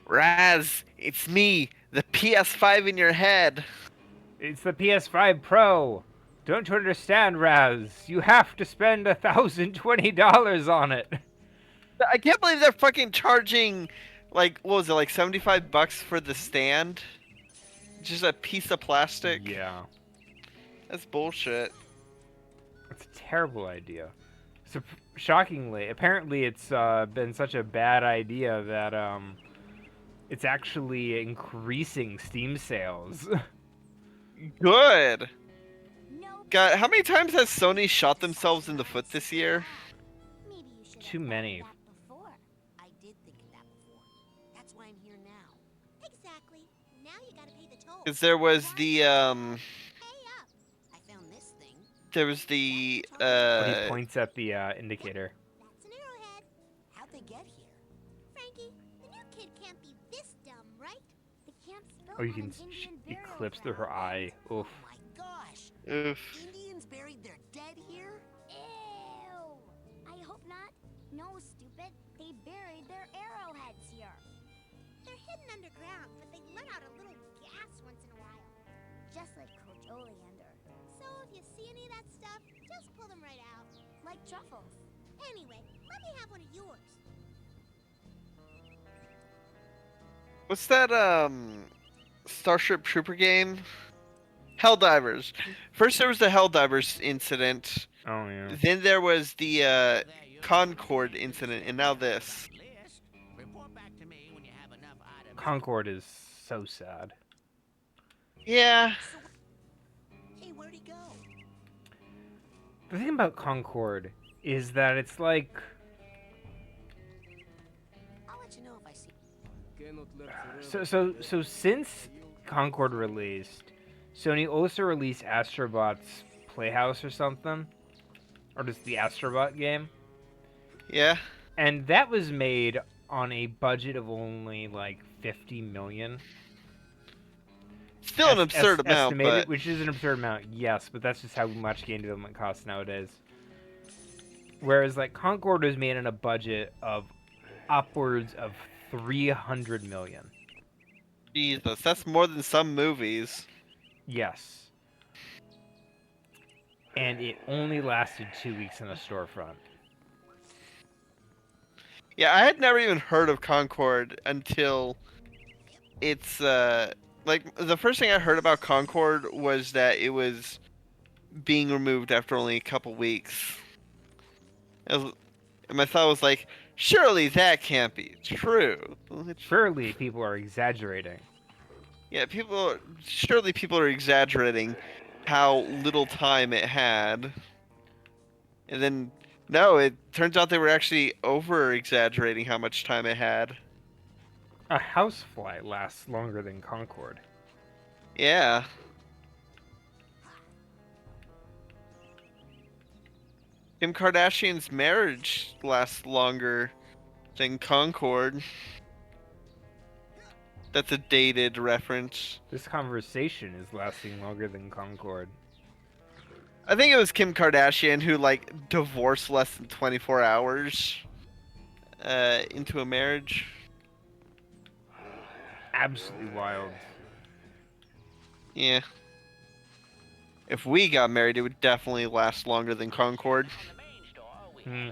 Raz, it's me, the PS5 in your head. It's the PS5 Pro. Don't you understand, Raz? You have to spend $1,020 on it. I can't believe they're fucking charging, like, what was it, like $75 for the stand? Just a piece of plastic? Yeah. That's bullshit. It's a terrible idea. So, shockingly, apparently it's been such a bad idea that it's actually increasing Steam sales. Good. No, God, how many times has Sony shot themselves in the foot this year? maybe you should Too have thought of many. that before. I did think of that before. That's why I'm here now. Exactly. Now you gotta pay the toll. Because there was the, Pay up. I found this thing. there was the, But he points at the indicator. That's an arrowhead. How'd they get here? Frankie, the new kid can't be this dumb, right? The camp's built Oh, you on can an Indian burial eclipse through her ground. eye. Oof. Oh my gosh! oof. Indians buried their dead here? Ew! I hope not. No, stupid. They buried their arrowheads here. They're hidden underground, but they let out a little gas once in a while. Just like Coach Oleander. So if you see any of that stuff, just pull them right out. Like truffles. Anyway, let me have one of yours. What's that, Starship Trooper game? Helldivers. First there was the Helldivers incident, Oh, yeah. then there was the, Concord incident, and now this. Report back to me when you have enough items. Concord is so sad. Yeah. Hey, where'd he go? The thing about Concord is that it's like I'll let you know if I see. Cannot let so since Concord released, Sony also released Astrobot's Playhouse or something. or just the Astrobot game, Yeah. and that was made on a budget of only like 50 million. Still an absurd amount, Estimated, but which is an absurd amount, yes, but that's just how much game development costs nowadays. Whereas like Concord was made on a budget of upwards of 300 million. Jesus, that's more than some movies. Yes. And it only lasted 2 weeks in the storefront. Yeah, I had never even heard of Concord until it's like the first thing I heard about Concord was that it was being removed after only a couple weeks. And my thought was like, surely that can't be true. Surely people are exaggerating. Yeah, surely people are exaggerating how little time it had. And then, no, it turns out they were actually over-exaggerating how much time it had. A housefly lasts longer than Concord. Yeah. Kim Kardashian's marriage lasts longer than Concord. That's a dated reference. This conversation is lasting longer than Concord. I think it was Kim Kardashian who, like, divorced less than 24 hours into a marriage. Absolutely wild. Yeah. If we got married, it would definitely last longer than Concord. Hmm.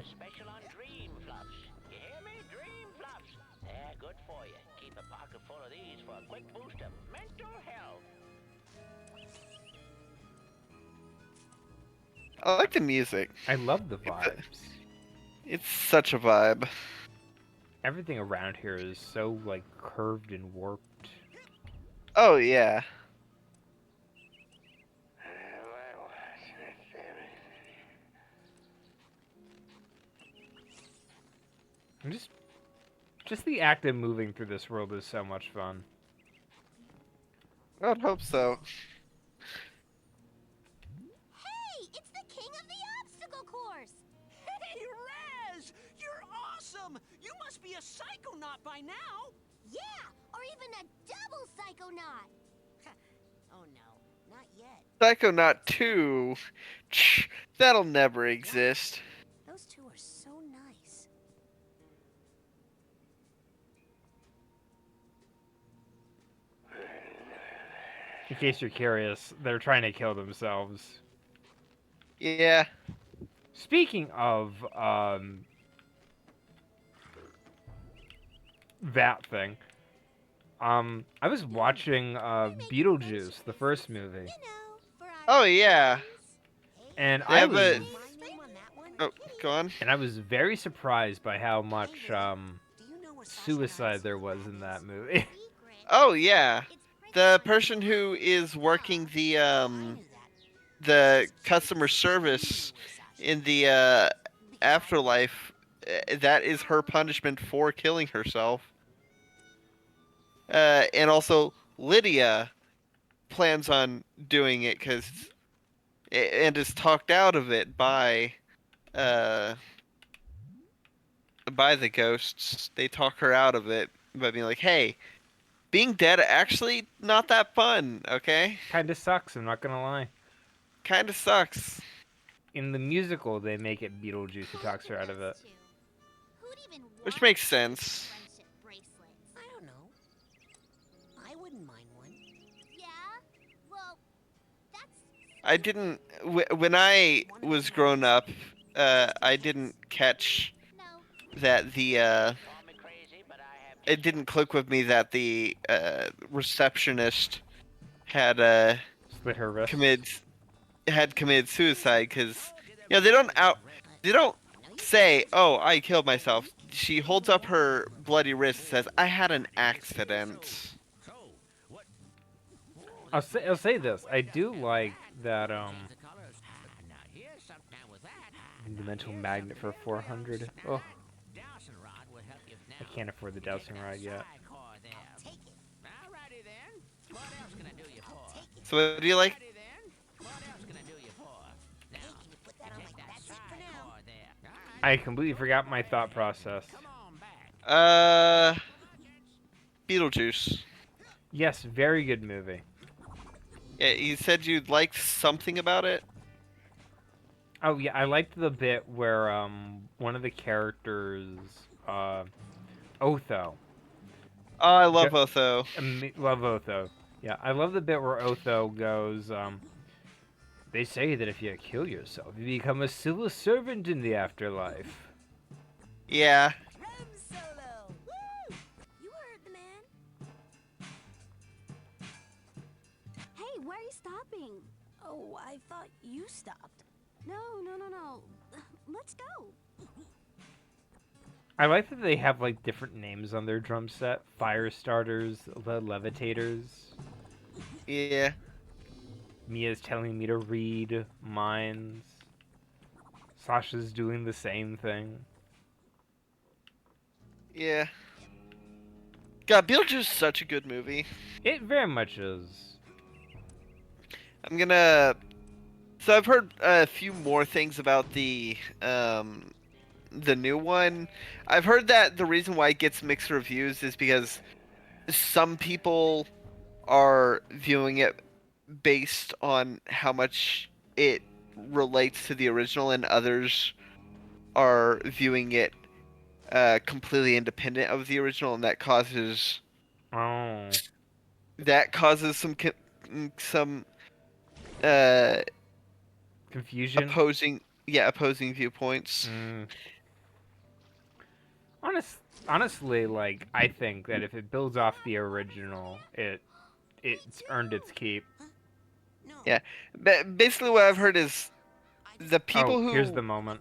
I like the music. I love the vibes. It's such a vibe. Everything around here is so, like, curved and warped. Oh, yeah. I'm just the act of moving through this world is so much fun. I would hope so. Hey, it's the king of the obstacle course! Hey, Raz! You're awesome! You must be a Psychonaut by now! Yeah, or even a double Psychonaut! Oh no, not yet. Psychonaut 2. That'll never exist. Those two are so nice. In case you're curious, they're trying to kill themselves. Yeah. Speaking of, that thing, I was watching, Beetlejuice, the first movie, Oh, yeah. and They I have was, Oh, go on. and I was very surprised by how much, suicide there was in that movie. Oh, yeah. The person who is working the customer service in the afterlife, that is her punishment for killing herself. And also Lydia plans on doing it and is talked out of it by the ghosts. They talk her out of it by being like, "Hey, being dead actually not that fun, okay? Kinda sucks, I'm not gonna lie. Kinda sucks." In the musical, they make it Beetlejuice who talks her out of it. Which makes sense. I don't know. I wouldn't mind one. Yeah? Well, that's... I didn't when I was growing up, I didn't catch that it didn't click with me that the receptionist had Split her wrist. committed suicide, because they don't say, "Oh, I killed myself." She holds up her bloody wrist and says, "I had an accident." I'll say this. I do like that, dimensional magnet for 400. Oh. I can't afford the dowsing rod yet. So what do you like? I completely forgot my thought process. Beetlejuice. Yes, very good movie. Yeah, you said you liked something about it. Oh yeah, I liked the bit where one of the characters, Otho. Oh, I love Otho. Love Otho. Yeah, I love the bit where Otho goes, they say that if you kill yourself, you become a civil servant in the afterlife. Yeah. Drum solo! Woo! You heard the man. Hey, where are you stopping? Oh, I thought you stopped. No. Let's go. I like that they have like different names on their drum set. Fire starters, the levitators. Yeah. Mia's telling me to read minds. Sasha's doing the same thing. Yeah. God, Beetlejuice is such a good movie. It very much is. I'm gonna. So I've heard a few more things about the new one. I've heard that the reason why it gets mixed reviews is because some people are viewing it based on how much it relates to the original, and others are viewing it completely independent of the original, and that causes Oh. some uh Confusion? opposing viewpoints. Honestly, like, I think that if it builds off the original, it's earned its keep. Yeah, basically what I've heard is the people who. Here's the moment.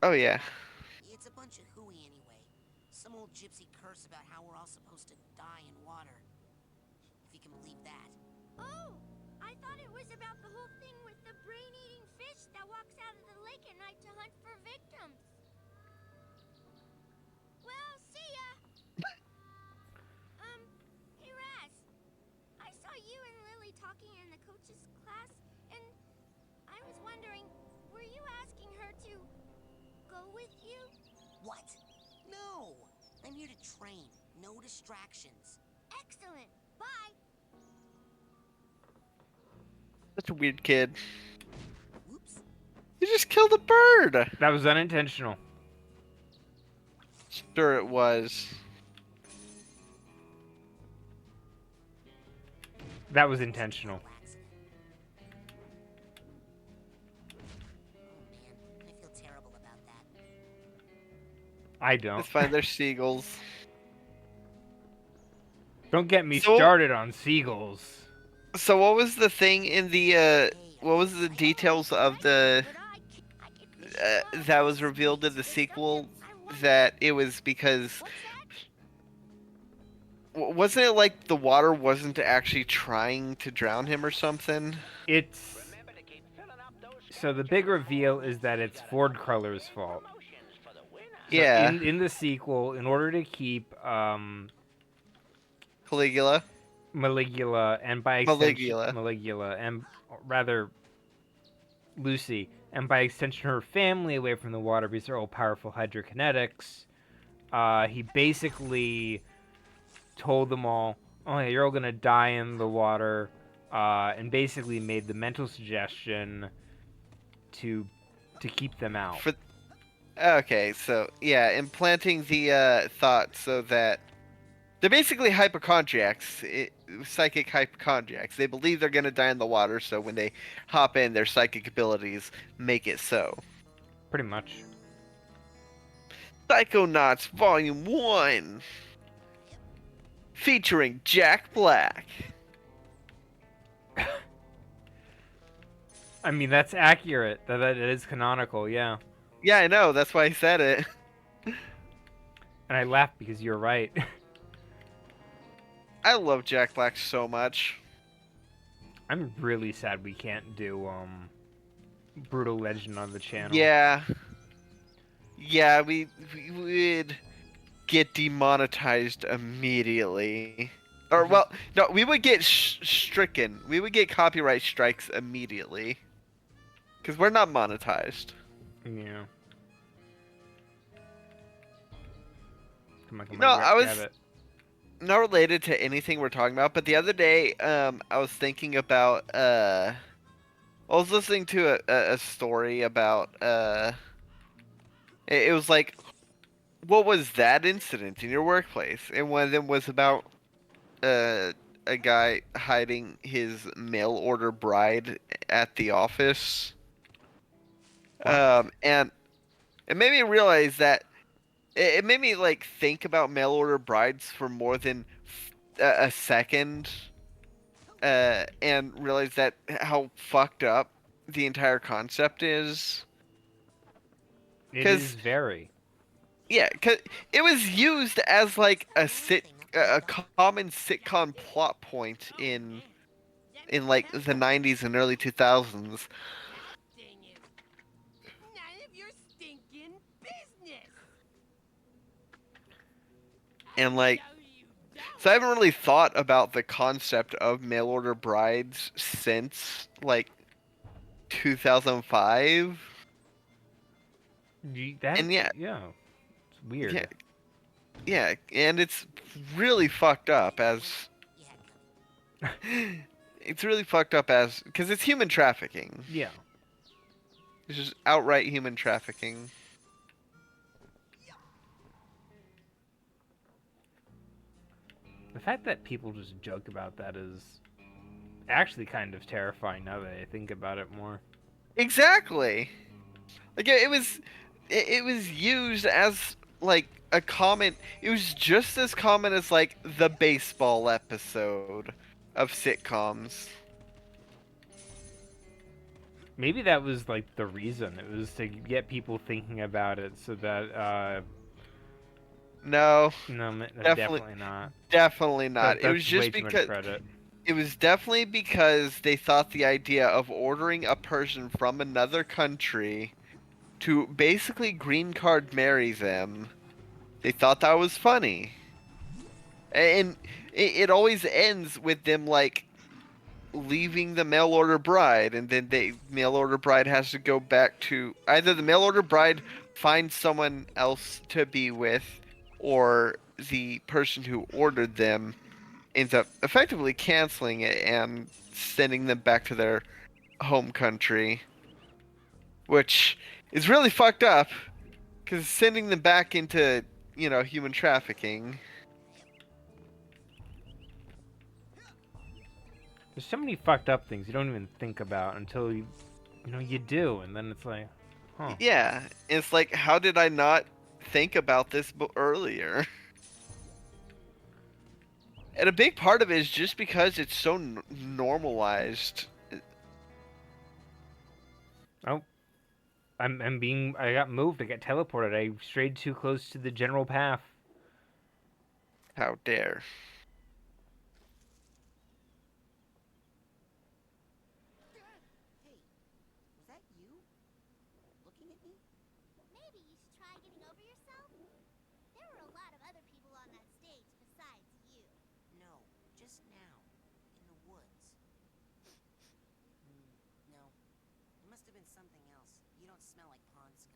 Oh yeah. It's a bunch of hooey anyway. Some old gypsy curse about how we're all supposed to die in water. If you can believe that. Oh, I thought it was about the whole thing with the brain-eating fish that walks out of the lake at night to hunt for victims. Well, see ya. Hey Raz, I saw you and Lily talking in the coach's class, and I was wondering, were you asking her to go with you? What? No! I'm here to train. No distractions. Excellent. Bye. Such a weird kid. Whoops. You just killed a bird. That was unintentional. Sure it was. That was intentional. Man, I feel terrible about that. I don't. It's fine, they're seagulls. Don't get me started on seagulls. So what was the thing in the what was the details of the that was revealed in the sequel, that it was because wasn't it like the water wasn't actually trying to drown him or something? So the big reveal is that it's Ford Cruller's fault. So Yeah. In the sequel, in order to keep Caligula and by extension Maligula and rather Lucy, and by extension her family, away from the water because they're all powerful hydrokinetics, he basically told them all, "Oh, yeah, you're all gonna die in the water," and basically made the mental suggestion to keep them out. Okay, so yeah, implanting the thought so that they're basically hypochondriacs, psychic hypochondriacs. They believe they're gonna die in the water, so when they hop in, their psychic abilities make it so. Pretty much. Psychonauts Volume 1, featuring Jack Black. I mean, that's accurate. That is canonical, yeah. Yeah, I know. That's why I said it. And I laughed because you're right. I love Jack Black so much. I'm really sad we can't do Brutal Legend on the channel. Yeah. Yeah, we would get demonetized immediately. Or, well, no, we would get stricken. We would get copyright strikes immediately. Because we're not monetized. Yeah. Come on, come No, on, I grab was it. not related to anything we're talking about, but the other day, I was thinking about, I was listening to a story about, it was like, what was that incident in your workplace? And one of them was about, a guy hiding his mail order bride at the office. And it made me realize that it made me like think about mail order brides for more than a second, and realize that how fucked up the entire concept is. It Because is very. yeah, cause it was used as like a common sitcom plot point in like the 90s and early 2000s. Dang it. None of your stinking business. And like, No, you don't. so I haven't really thought about the concept of mail order brides since like 2005. And yeah, It's weird. yeah, yeah, and it's really fucked up as it's really fucked up as because it's human trafficking. Yeah. It's just outright human trafficking. The fact that people just joke about that is actually kind of terrifying now that I think about it more. Exactly. Like it was used as like a common. It was just as common as like the baseball episode of sitcoms. Maybe that was like the reason. It was to get people thinking about it so that No, no, definitely, definitely not. definitely not. It was That's way just too much because credit. it was definitely because they thought the idea of ordering a person from another country to basically green card marry them, they thought that was funny. And it always ends with them like leaving the mail order bride, and then the mail order bride has to go back to either the mail order bride finds someone else to be with, or the person who ordered them ends up effectively canceling it and sending them back to their home country, which is really fucked up because sending them back into, human trafficking. There's so many fucked up things you don't even think about until you do, and then it's like, huh. Yeah, it's like, how did I not think about this earlier? And a big part of it is just because it's so normalized. Oh, I got moved. I got teleported. I strayed too close to the general path. How dare. Hey, was that you? Looking at me? Maybe you should try getting over yourself? There were a lot of other people on that stage besides you. No, just now. In the woods. No. It must have been something else. You don't smell like pond scum.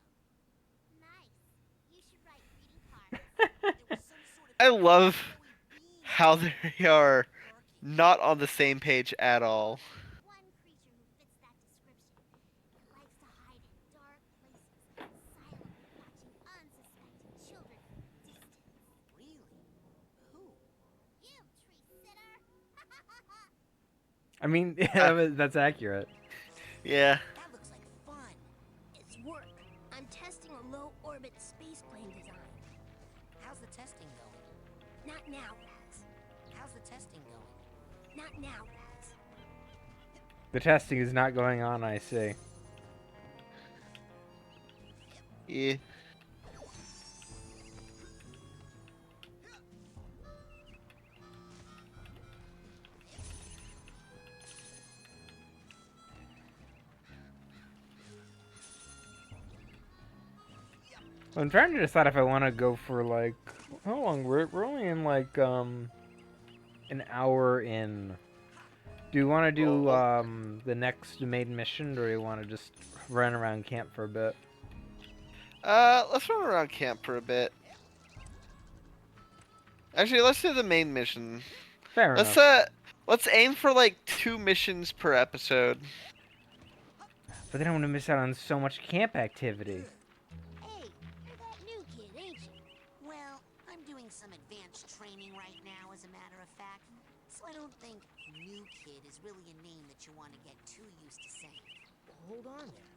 Nice. You should write greeting cards. There was some sort of I love glowy beam how they are barking. not on the same page at all. One creature who fits that description. It likes to hide in dark places, silently watching unsuspecting children from a distance. Really? Who? You, tree sitter! I mean, that's accurate. Yeah. That looks like fun. It's work. I'm testing a low-orbit spaceplane design. How's the testing going? Not now, Raz. How's the testing going? Not now, Raz. The testing is not going on, I see. Yeah. I'm trying to decide if I want to go for like how long we're only in like an hour in. Do you want to do the next main mission, or do you want to just run around camp for a bit? Let's run around camp for a bit. Actually, let's do the main mission. Fair Let's enough. let's aim for like 2 missions per episode. But then I want to miss out on so much camp activity. Hey, you're that new kid, ain't you? Well, I'm doing some advanced training right now, as a matter of fact. So I don't think new kid is really a name that you want to get too used to saying. Hold on there.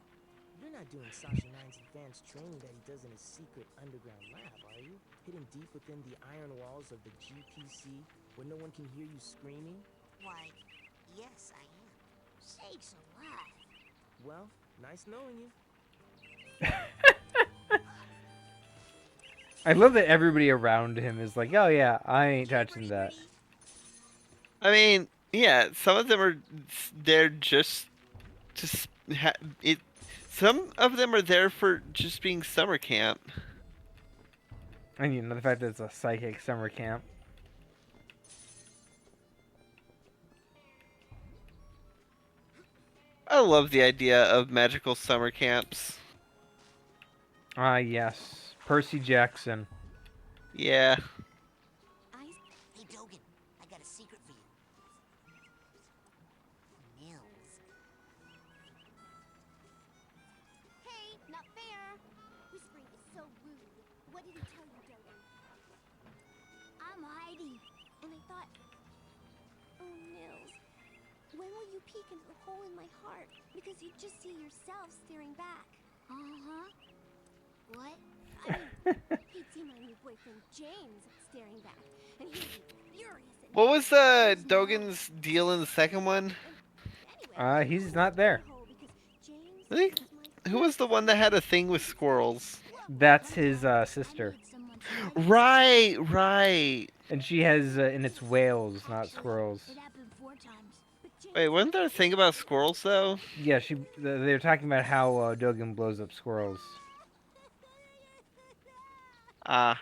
You're not doing Sasha Nine's advanced training that he does in his secret underground lab, are you? Hidden deep within the iron walls of the GPC, where no one can hear you screaming? Why, yes, I am. Sakes alive. Well, nice knowing you. I love that everybody around him is like, oh yeah, I ain't touching that. I mean, yeah, some of them are there just it. Some of them are there for just being summer camp. I mean, the fact that it's a psychic summer camp. I love the idea of magical summer camps. Ah, yes. Percy Jackson. Yeah. Hey, Dogen, I got a secret for you. Nils. Hey, not fair. Whispering is so rude. What did he tell you, Dogen? I'm hiding. And I thought, oh, Nils, when will you peek into the hole in my heart? Because you just see yourself staring back. Uh-huh. What? I mean, he'd see my new boyfriend James staring back, and he'd be furious. And What was Dogen's deal in the second one? anyway, He's not there. because James I think, was my who was the one that had a thing with squirrels? That's his sister. Right, right. And she has, and it's whales, not squirrels. It happened 4 times. But James Wait, wasn't there a thing about squirrels though? Yeah, they were talking about how Dogen blows up squirrels. Ah.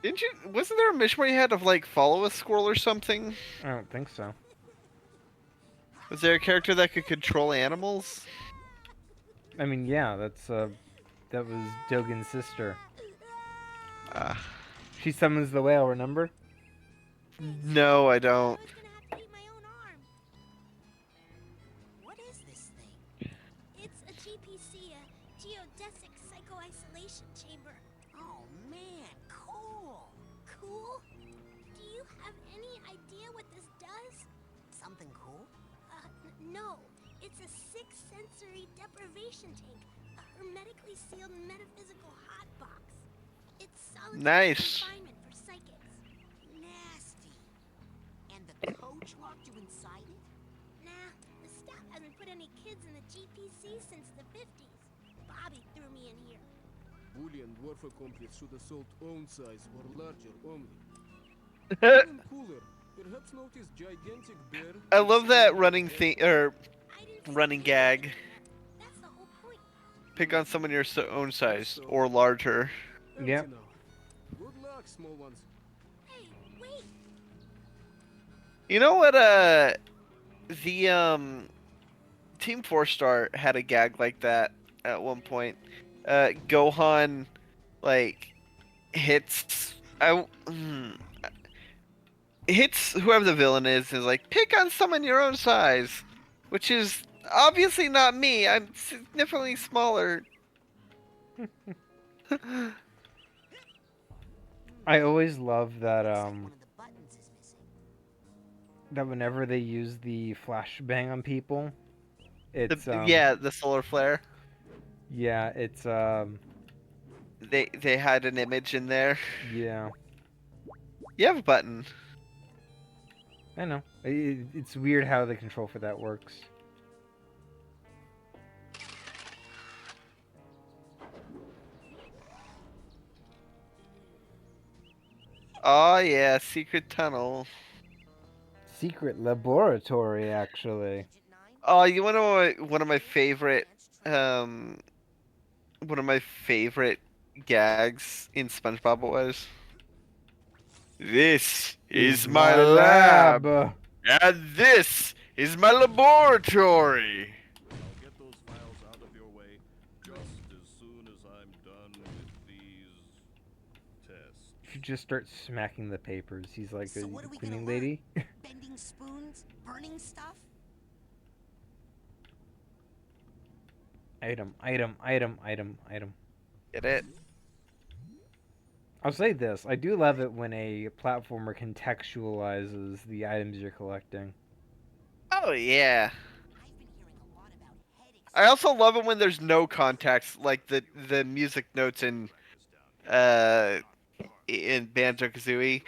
Didn't you? Wasn't there a mission where you had to like follow a squirrel or something? I don't think so. Was there a character that could control animals? I mean, yeah, that was Dogen's sister. Ah. She summons the whale, remember? No, I don't. I was gonna have to eat my own arm. What is this thing? It's a GPC, a geodesic psycho-isolation chamber. Oh, man, cool. Cool? Do you have any idea what this does? Something cool? No. It's a 6-sensory deprivation tank. A hermetically sealed metaphysical hotbox. It's solitary Nice. confinement for psychics. Nasty. And the coach locked you inside it? Nah, the staff hasn't put any kids in the GPC since the 50s. Bobby threw me in here. Bully and dwarf accomplice should assault own size or larger only. Even cooler. Perhaps notice gigantic bear. I love that running thing or I didn't see running the gag. That's the whole point. Pick on someone your own size or larger. Empty Yep. now. Good luck, small ones. Hey, wait. You know what? The Team 4-Star had a gag like that at one point. Gohan, like, hits hits whoever the villain is like, pick on someone your own size, which is obviously not me. I'm significantly smaller. I always love that One of the buttons is missing. that whenever they use the flashbang on people, it's Yeah, the solar flare. yeah, it's They had an image in there. yeah. You have a button. I know. It's weird how the control for that works. Oh yeah, secret tunnel. Secret laboratory, actually. Digit 9? Oh, you want to know one of my favorite gags in SpongeBob was? This is my lab, and this is my laboratory. I'll get those files out of your way just as soon as I'm done with just start smacking the papers. He's like So a what are we gonna cleaning learn? lady. Bending spoons? Burning stuff? Item, item, item, item, item. Get it? I'll say this. I do love it when a platformer contextualizes the items you're collecting. Oh yeah. I've been hearing a lot about head I also love it when there's no context, like the music notes in Banjo-Kazooie.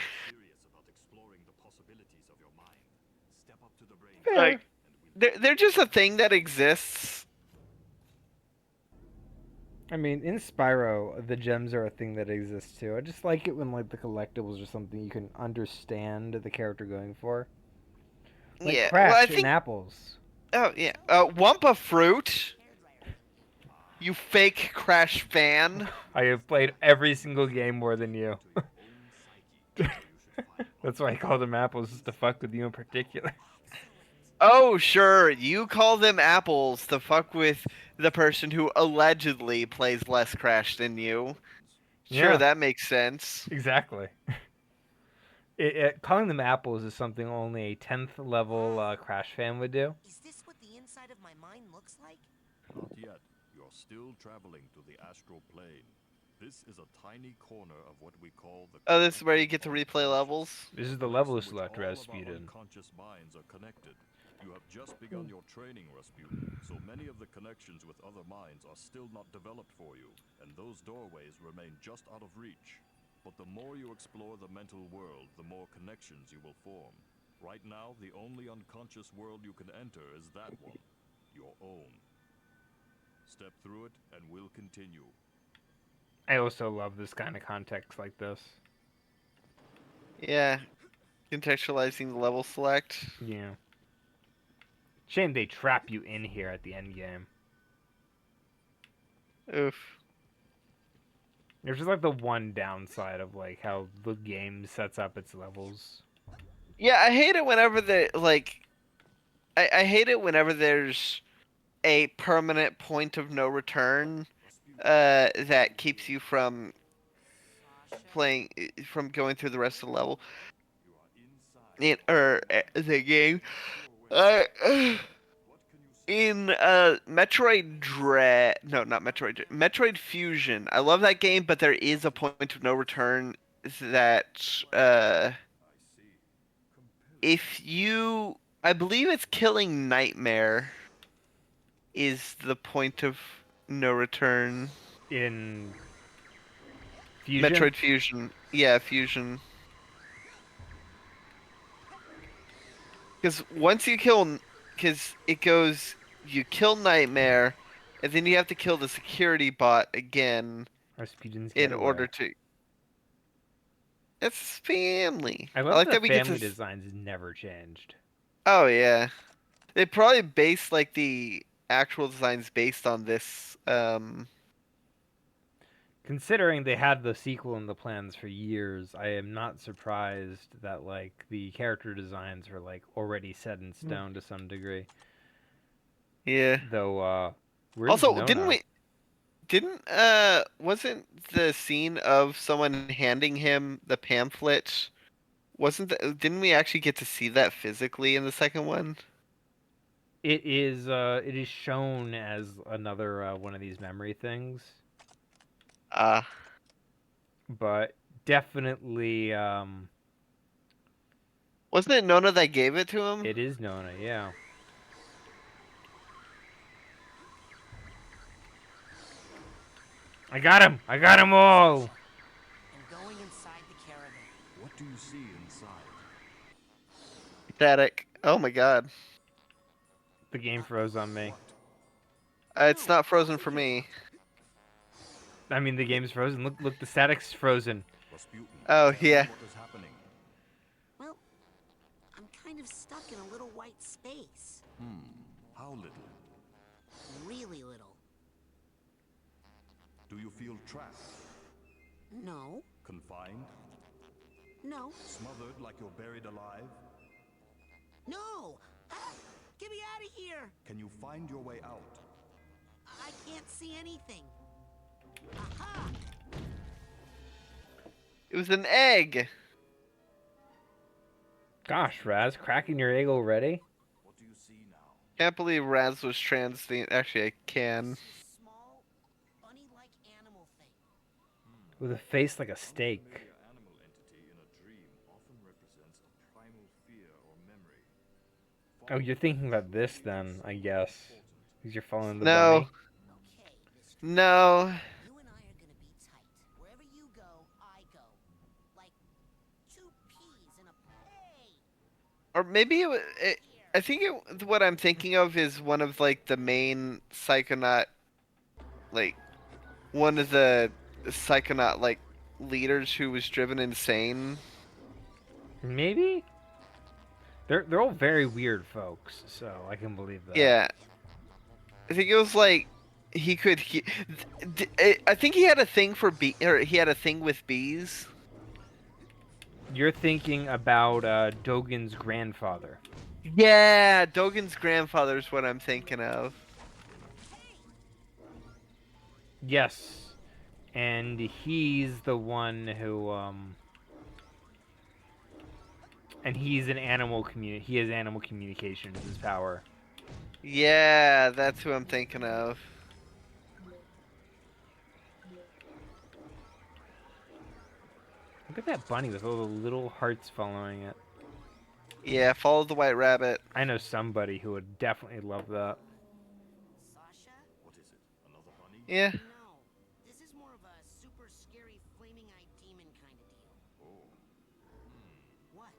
Fair. Like they're just a thing that exists. I mean, in Spyro, the gems are a thing that exists too. I just like it when like the collectibles are something you can understand the character going for. Like Yeah. Crash Well, I and think. apples. Oh yeah. Wumpa Fruit. You fake Crash fan. I have played every single game more than you. That's why I call them apples, just to fuck with you in particular. Oh sure, you call them apples to fuck with the person who allegedly plays less Crash than you. Sure, Yeah. that makes sense. Exactly. Calling them apples is something only a 10th level Crash fan would do. Is this what the inside of my mind looks like? Not yet. You're still traveling to the astral plane. This is a tiny corner of what we call the. Oh, this is where you get to replay levels. This is the level select Rasputin. Unconscious minds are connected. You have just begun your training, Rasputin, so many of the connections with other minds are still not developed for you, and those doorways remain just out of reach. But the more you explore the mental world, the more connections you will form. Right now, the only unconscious world you can enter is that one, your own. Step through it, and we'll continue. I also love this kind of context like this. Yeah, contextualizing the level select. Yeah. Shame they trap you in here at the end game. Oof. There's just like the one downside of like how the game sets up its levels. Yeah, I hate it whenever they like. I hate it whenever there's a permanent point of no return that keeps you from from going through the rest of the level or the game. In Metroid Dread, no, not Metroid, Metroid Fusion. I love that game, but there is a point of no return that if you, I believe it's killing Nightmare is the point of no return. In Fusion? Metroid Fusion. Yeah, Fusion. Because once you kill, because it goes, you kill Nightmare, and then you have to kill the security bot again Rasputin's in getaway. order to. It's family. I love like the that we get family to. designs has never changed. Oh yeah, they probably based like the actual designs based on this. Considering they had the sequel in the plans for years, I am not surprised that like the character designs are like already set in stone to some degree. Yeah. Though where's Also, Nona? wasn't the scene of someone handing him the pamphlet, didn't we actually get to see that physically in the second one? It is shown as another one of these memory things. But definitely wasn't it Nona that gave it to him? It is Nona, yeah. I got him! I got them all! I'm going inside the caravan. What do you see inside? Static. Oh my god. The game froze on me. It's not frozen for me. I mean, the game's frozen. Look, the static's frozen. Oh, yeah. What is happening? Well, I'm kind of stuck in a little white space. How little? Really little. Do you feel trapped? No. Confined? No. Smothered like you're buried alive? No! Ah, get me out of here! Can you find your way out? I can't see anything. Aha! It was an egg. Gosh, Raz, cracking your egg already? What do you see now? Can't believe Raz was trans. Actually, I can. This small, bunny-like animal thing. With a face like a steak. Unfamiliar animal entity in a dream often represents a primal fear or memory. Oh, you're thinking about this then, I guess. Because you're following the No. bunny. Okay, Mr. No. You and I are gonna be tight. Wherever you go, I go. Like two peas in a hey. Or maybe I think what I'm thinking of is one of like the main Psychonaut, like one of the Psychonaut like leaders who was driven insane. Maybe? They're all very weird folks, so I can believe that. Yeah, I think it was like I think he had a thing for or he had a thing with bees. You're thinking about Dogen's grandfather. Yeah, Dogen's grandfather is what I'm thinking of. Yes. And he's the one who and he's an animal he has animal communication as his power. Yeah, that's who I'm thinking of. Look at that bunny with all the little hearts following it. Yeah, follow the white rabbit. I know somebody who would definitely love that. Sasha? What is it? Another bunny? Yeah. No. This is more of a super scary flaming-eyed demon kind of deal. Oh. What?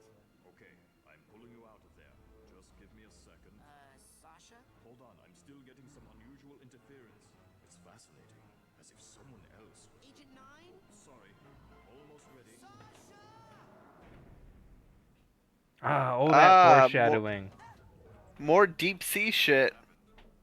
Okay, I'm pulling you out of there. Just give me a second. Sasha? Hold on, I'm still getting some unusual interference. It's fascinating, as if someone else. Agent 9? Sorry, almost ready. Ah, all that Ah, foreshadowing. More deep sea shit.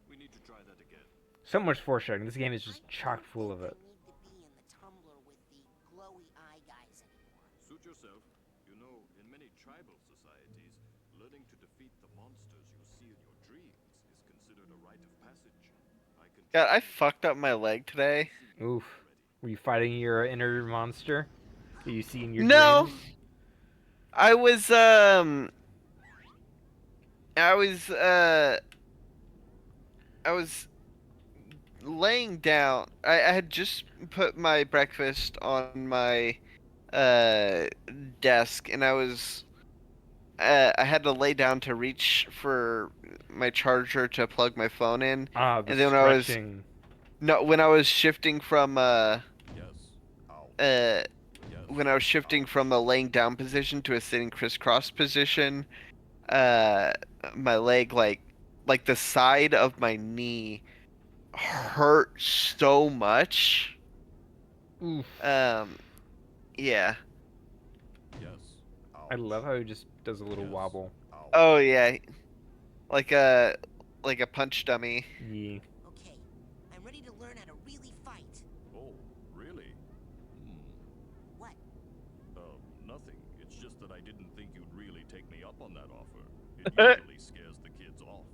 We need to try that again. So much foreshadowing. This game is just chock full of it. Need to be in the tumbler with the glowy eye guys anymore. Suit yourself. You know, in many tribal societies, learning to defeat the monsters you see in your dreams is considered a rite of passage. I can. God, I fucked up my leg today. Oof. Were you fighting your inner monster that you see in your No. dreams? I was I was laying down. I had just put my breakfast on my desk, and I had to lay down to reach for my charger to plug my phone in. Ah, the And then stretching. when I was shifting from Yes. Ow. Yes. when I was shifting from a laying down position to a sitting crisscross position, my leg like the side of my knee hurt so much. Oof. Yeah. Yes. Ow. I love how he just does a little Yes. wobble. Ow. Oh yeah. Like a punch dummy. Yeah. Okay, I'm ready to learn how to really fight. Oh, really? What? Nothing. It's just that I didn't think you'd really take me up on that offer. It usually scares the kids off.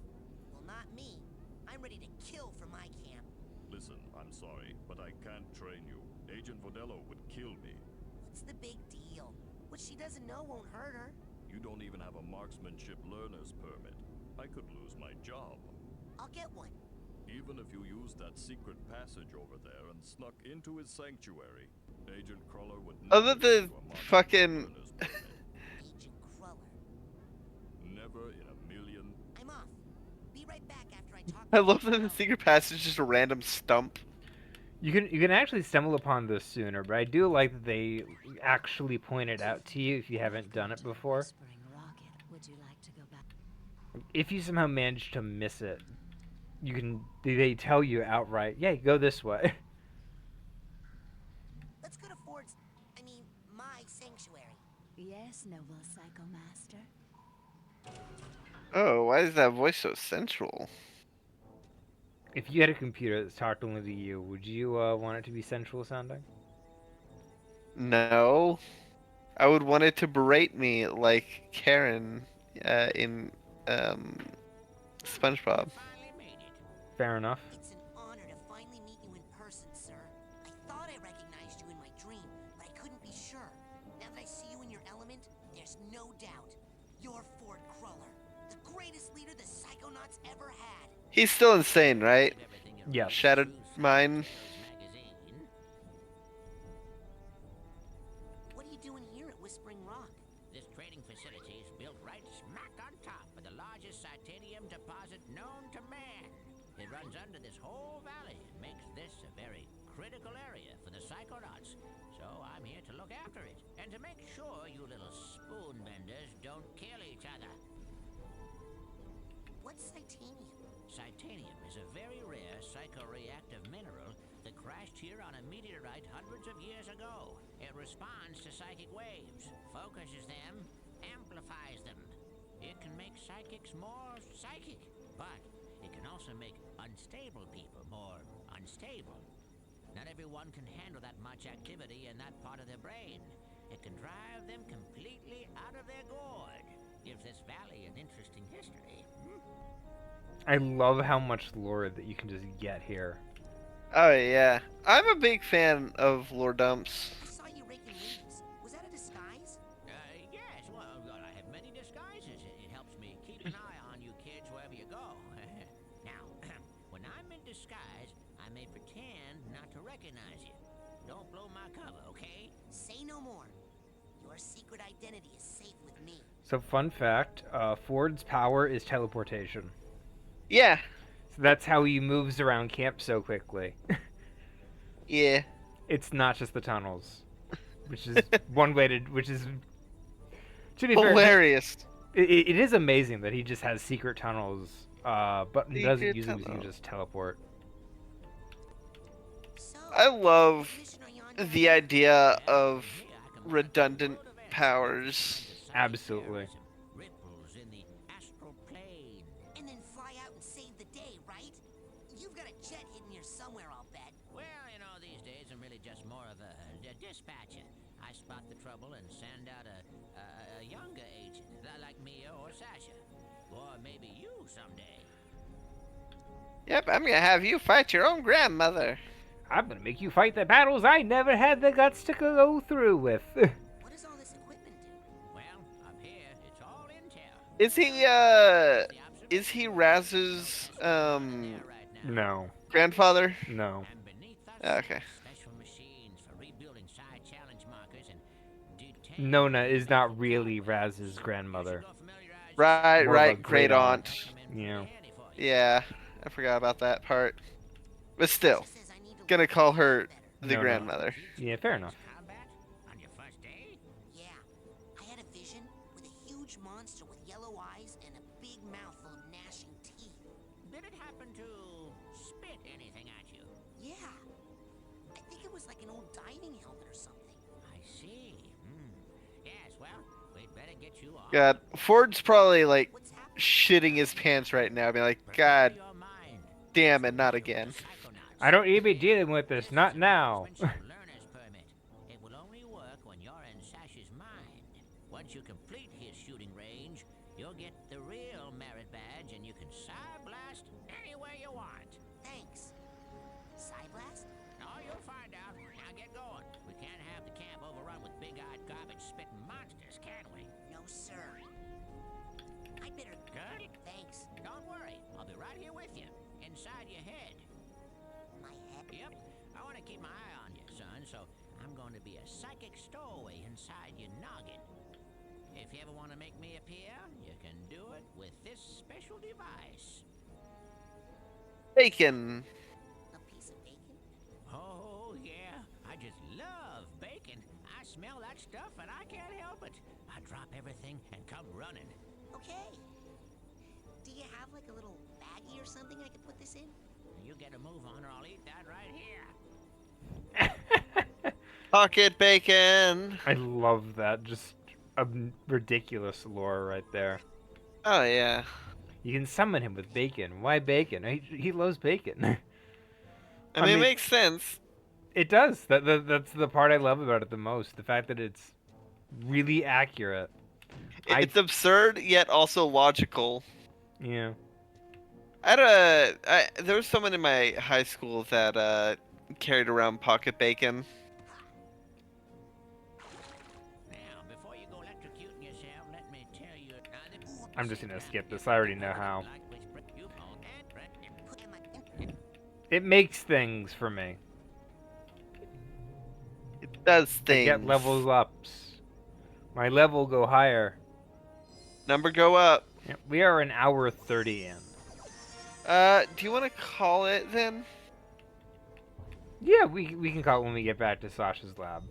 Well, not me. I'm ready to kill for my camp. Listen, I'm sorry, but I can't train you. Agent Vodello would kill me. What's the big deal? What she doesn't know won't hurt her. You don't even have a marksmanship learner's permit. I could lose my job. I'll get one. Even if you used that secret passage over there and snuck into his sanctuary, Agent Cruller would never Other give than you a marksmanship fucking learner's permit. Agent Cruller. Never in a million. I'm off. Be right back after I talk. I love that the secret passage is just a random stump. You can actually stumble upon this sooner, but I do like that they actually point it out to you if you haven't done it before. Whispering Rocket, would you like to go back? If you somehow manage to miss it, you can they tell you outright, yeah, go this way. Let's go to Ford's. I mean, my sanctuary. Yes, noble Psycho Master. Oh, why is that voice so sensual? If you had a computer that's talked only to you, would you want it to be sensual sounding? No. I would want it to berate me like Karen in SpongeBob. Finally made it. Fair enough. It's an honor to finally meet you in person, sir. I thought I recognized you in my dream, but I couldn't be sure. Psychonauts ever had. He's still insane, right? Yeah. Shattered mind. What are you doing here at Whispering Rock? This trading facility is built right smack on top of the largest titanium deposit known to man. It runs under this whole valley and makes this a very critical area for the Psychonauts. So I'm here to look after it and to make sure you little spoon benders don't kill each other. What's Titanium? Titanium is a very rare psychoreactive mineral that crashed here on a meteorite hundreds of years ago. It responds to psychic waves, focuses them, amplifies them. It can make psychics more psychic, but it can also make unstable people more unstable. Not everyone can handle that much activity in that part of their brain. It can drive them completely out of their gourd. Gives this valley an interesting history. I love how much lore that you can just get here. Oh yeah, I'm a big fan of lore dumps. I saw you raking leaves. Was that a disguise? Yes, well, I have many disguises. It helps me keep an eye on you kids wherever you go. Now, when I'm in disguise, I may pretend not to recognize you. Don't blow my cover, okay? Say no more. Your secret identity is safe with me. So fun fact, Ford's power is teleportation. Yeah, So that's how he moves around camp so quickly. yeah. It's not just the tunnels, which is one way to, which is, to be fair, Hilarious. it is amazing that he just has secret tunnels, but he doesn't Secret use them, so he can tunnel. just teleport. So, I love what mission are you on the now? idea of redundant powers. Absolutely. Ripples in the astral plane. And then fly out and save the day, right? You've got a jet hidden here somewhere, I'll bet. Well, these days I'm really just more of a dispatcher. I spot the trouble and send out a younger agent, like Mia or Sasha. Or maybe you someday. Yep, I'm gonna have you fight your own grandmother. I'm gonna make you fight the battles I never had the guts to go through with. What does all this equipment do? Well, up here, it's all intel. Is he Raz's No, grandfather? no. And beneath us, Okay. special machines for rebuilding side challenge markers and detaining- Nona is not really Raz's grandmother. Right, More of a right, great aunt. Yeah. Yeah, I forgot about that part. But still, She says I need to gonna learn call to her better. the No. grandmother. Yeah, fair enough. Combat on your first day? Yeah, I had a vision with a huge monster with yellow eyes and a big mouth full of gnashing teeth. Did it happen to spit anything at you? Yeah, I think it was like an old diving helmet or something. I see. Yes, well, we'd better get you off. God, Ford's probably like What's happening? shitting his pants right now, being like, God Your mind. damn it, not again. Psychonauts. I don't need to be dealing with this, not now. Provincial learner's permit. It will only work when you're in Sash's mind. Once you complete his shooting range, you'll get the real merit badge and you can side blast anywhere you want. Thanks. Psyblast? Oh, you'll find out. Now get going. We can't have the camp overrun with big-eyed garbage-spitting monsters, can we? No, sir. I'd better. Good. Thanks. Don't worry. I'll be right here with you. Inside your head. My head. Yep. I want to keep my eye on you, son, so I'm going to be a psychic stowaway inside your noggin. If you ever want to make me appear, you can do it with this special device. Bacon. A piece of bacon? Oh, yeah. I just love bacon. I smell that stuff and I can't help it. I drop everything and come running. Okay. Do you have like a little baggie or something I could put this in? You get a move on or I'll eat that right here. Pocket bacon. I love that. Just a ridiculous lore right there. Oh yeah. You can summon him with bacon. Why bacon? He loves bacon. I mean, it makes sense. It does. That's the part I love about it the most. The fact that it's really accurate. It's absurd yet also logical. Yeah. There was someone in my high school that carried around pocket bacon. Now, before you go electrocuting yourself, let me tell you. I'm just gonna skip this. I already know how. It makes things for me. It does I get things. levels ups. My level go higher. Number go up. Yeah, we are an hour 30 in. Do you want to call it then? Yeah, we can call it when we get back to Sasha's lab.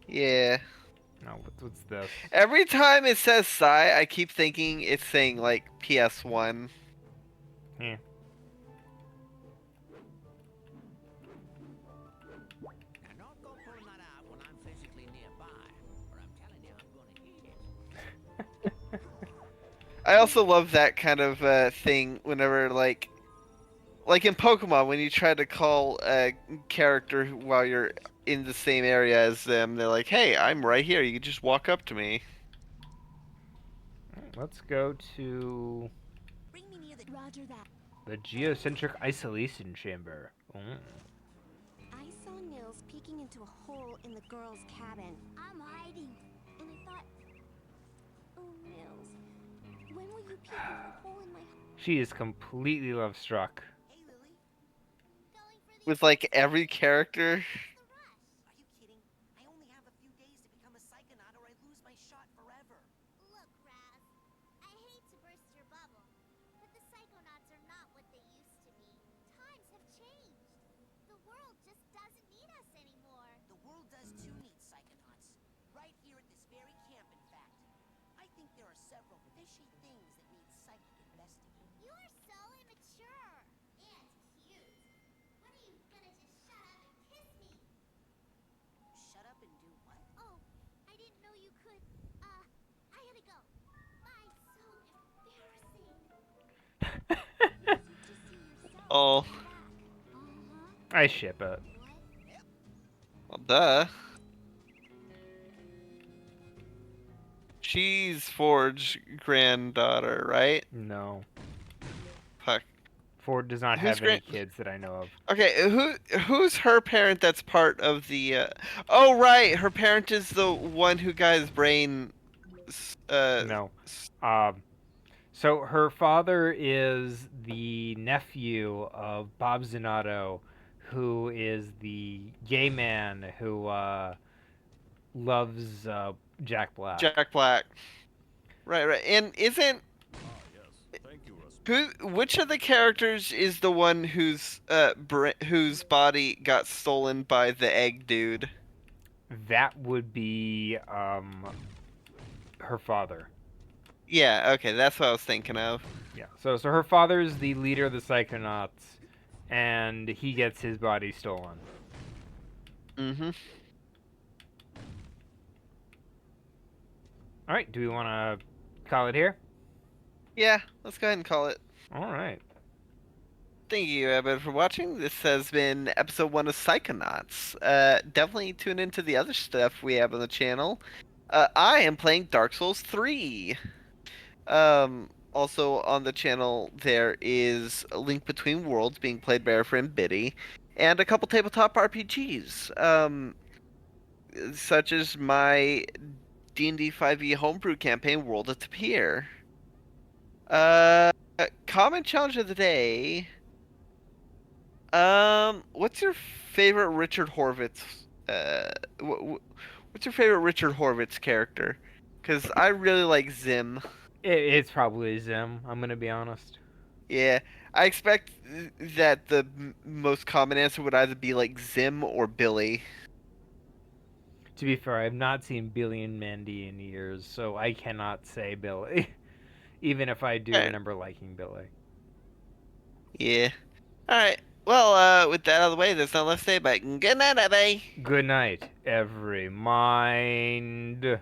Yeah. No, what's this? Every time it says Psy, I keep thinking it's saying like PS1. Yeah. Now don't go pulling that out when I'm physically nearby, or I'm telling you I'm gonna eat it. I also love that kind of thing whenever like in Pokemon when you try to call a character while you're in the same area as them, they're like, "Hey, I'm right here. You can just walk up to me." Let's go to Bring me near the. Roger that. the geocentric isolation chamber. I saw Nils peeking into a hole in the girls' cabin. I'm hiding. And I thought, oh, Nils, when will you peek into a hole in my... She is completely love struck. Hey, Lily. Going for the With like every character. Are you kidding? I only have a few days to become a Psychonaut or I lose my shot forever. Look, Raz. I hate to burst your bubble, but the Psychonauts are not what they used to be. Times have changed. The world just doesn't need us anymore. The world does too need Psychonauts. Right here at this very camp, in fact. I think there are several fishy things that need psychic investigating. You're so immature. And cute. When are you gonna just shut up and kiss me? Shut up and do what? Oh, I didn't know you could. I gotta go. Bye. So embarrassing. Oh, I ship it. well, duh. She's Ford's granddaughter, right? No. Fuck. Ford does not Who's have any kids that I know of. Okay, who's her parent that's part of the Oh right, her parent is the one who got his brain No. So her father is the nephew of Bob Zanotto, who is the gay man who loves Jack Black. Jack Black. Right. And isn't Ah, yes. Thank you, Rasputin. which of the characters is the one whose whose body got stolen by the egg dude? That would be her father. Yeah, okay, that's what I was thinking of. Yeah. So her father's the leader of the Psychonauts, and he gets his body stolen. Mm-hmm. All right. Do we want to call it here? Yeah, let's go ahead and call it. All right. Thank you, everybody, for watching. This has been episode 1 of Psychonauts. Definitely tune into the other stuff we have on the channel. I am playing Dark Souls 3. Also on the channel, there is A Link Between Worlds being played by our friend Biddy, and a couple tabletop RPGs, such as my D&D 5e homebrew campaign, World at the Pier. Comment challenge of the day. What's your favorite Richard Horvitz? What's your favorite Richard Horvitz character? Because I really like Zim. It's probably Zim. I'm gonna be honest. Yeah, I expect that the most common answer would either be like Zim or Billy. To be fair, I have not seen Billy and Mandy in years, so I cannot say Billy. Even if I do remember liking Billy. Yeah. Alright. Well, with that out of the way, there's nothing left to say, but good night, everybody. Good night, every mind.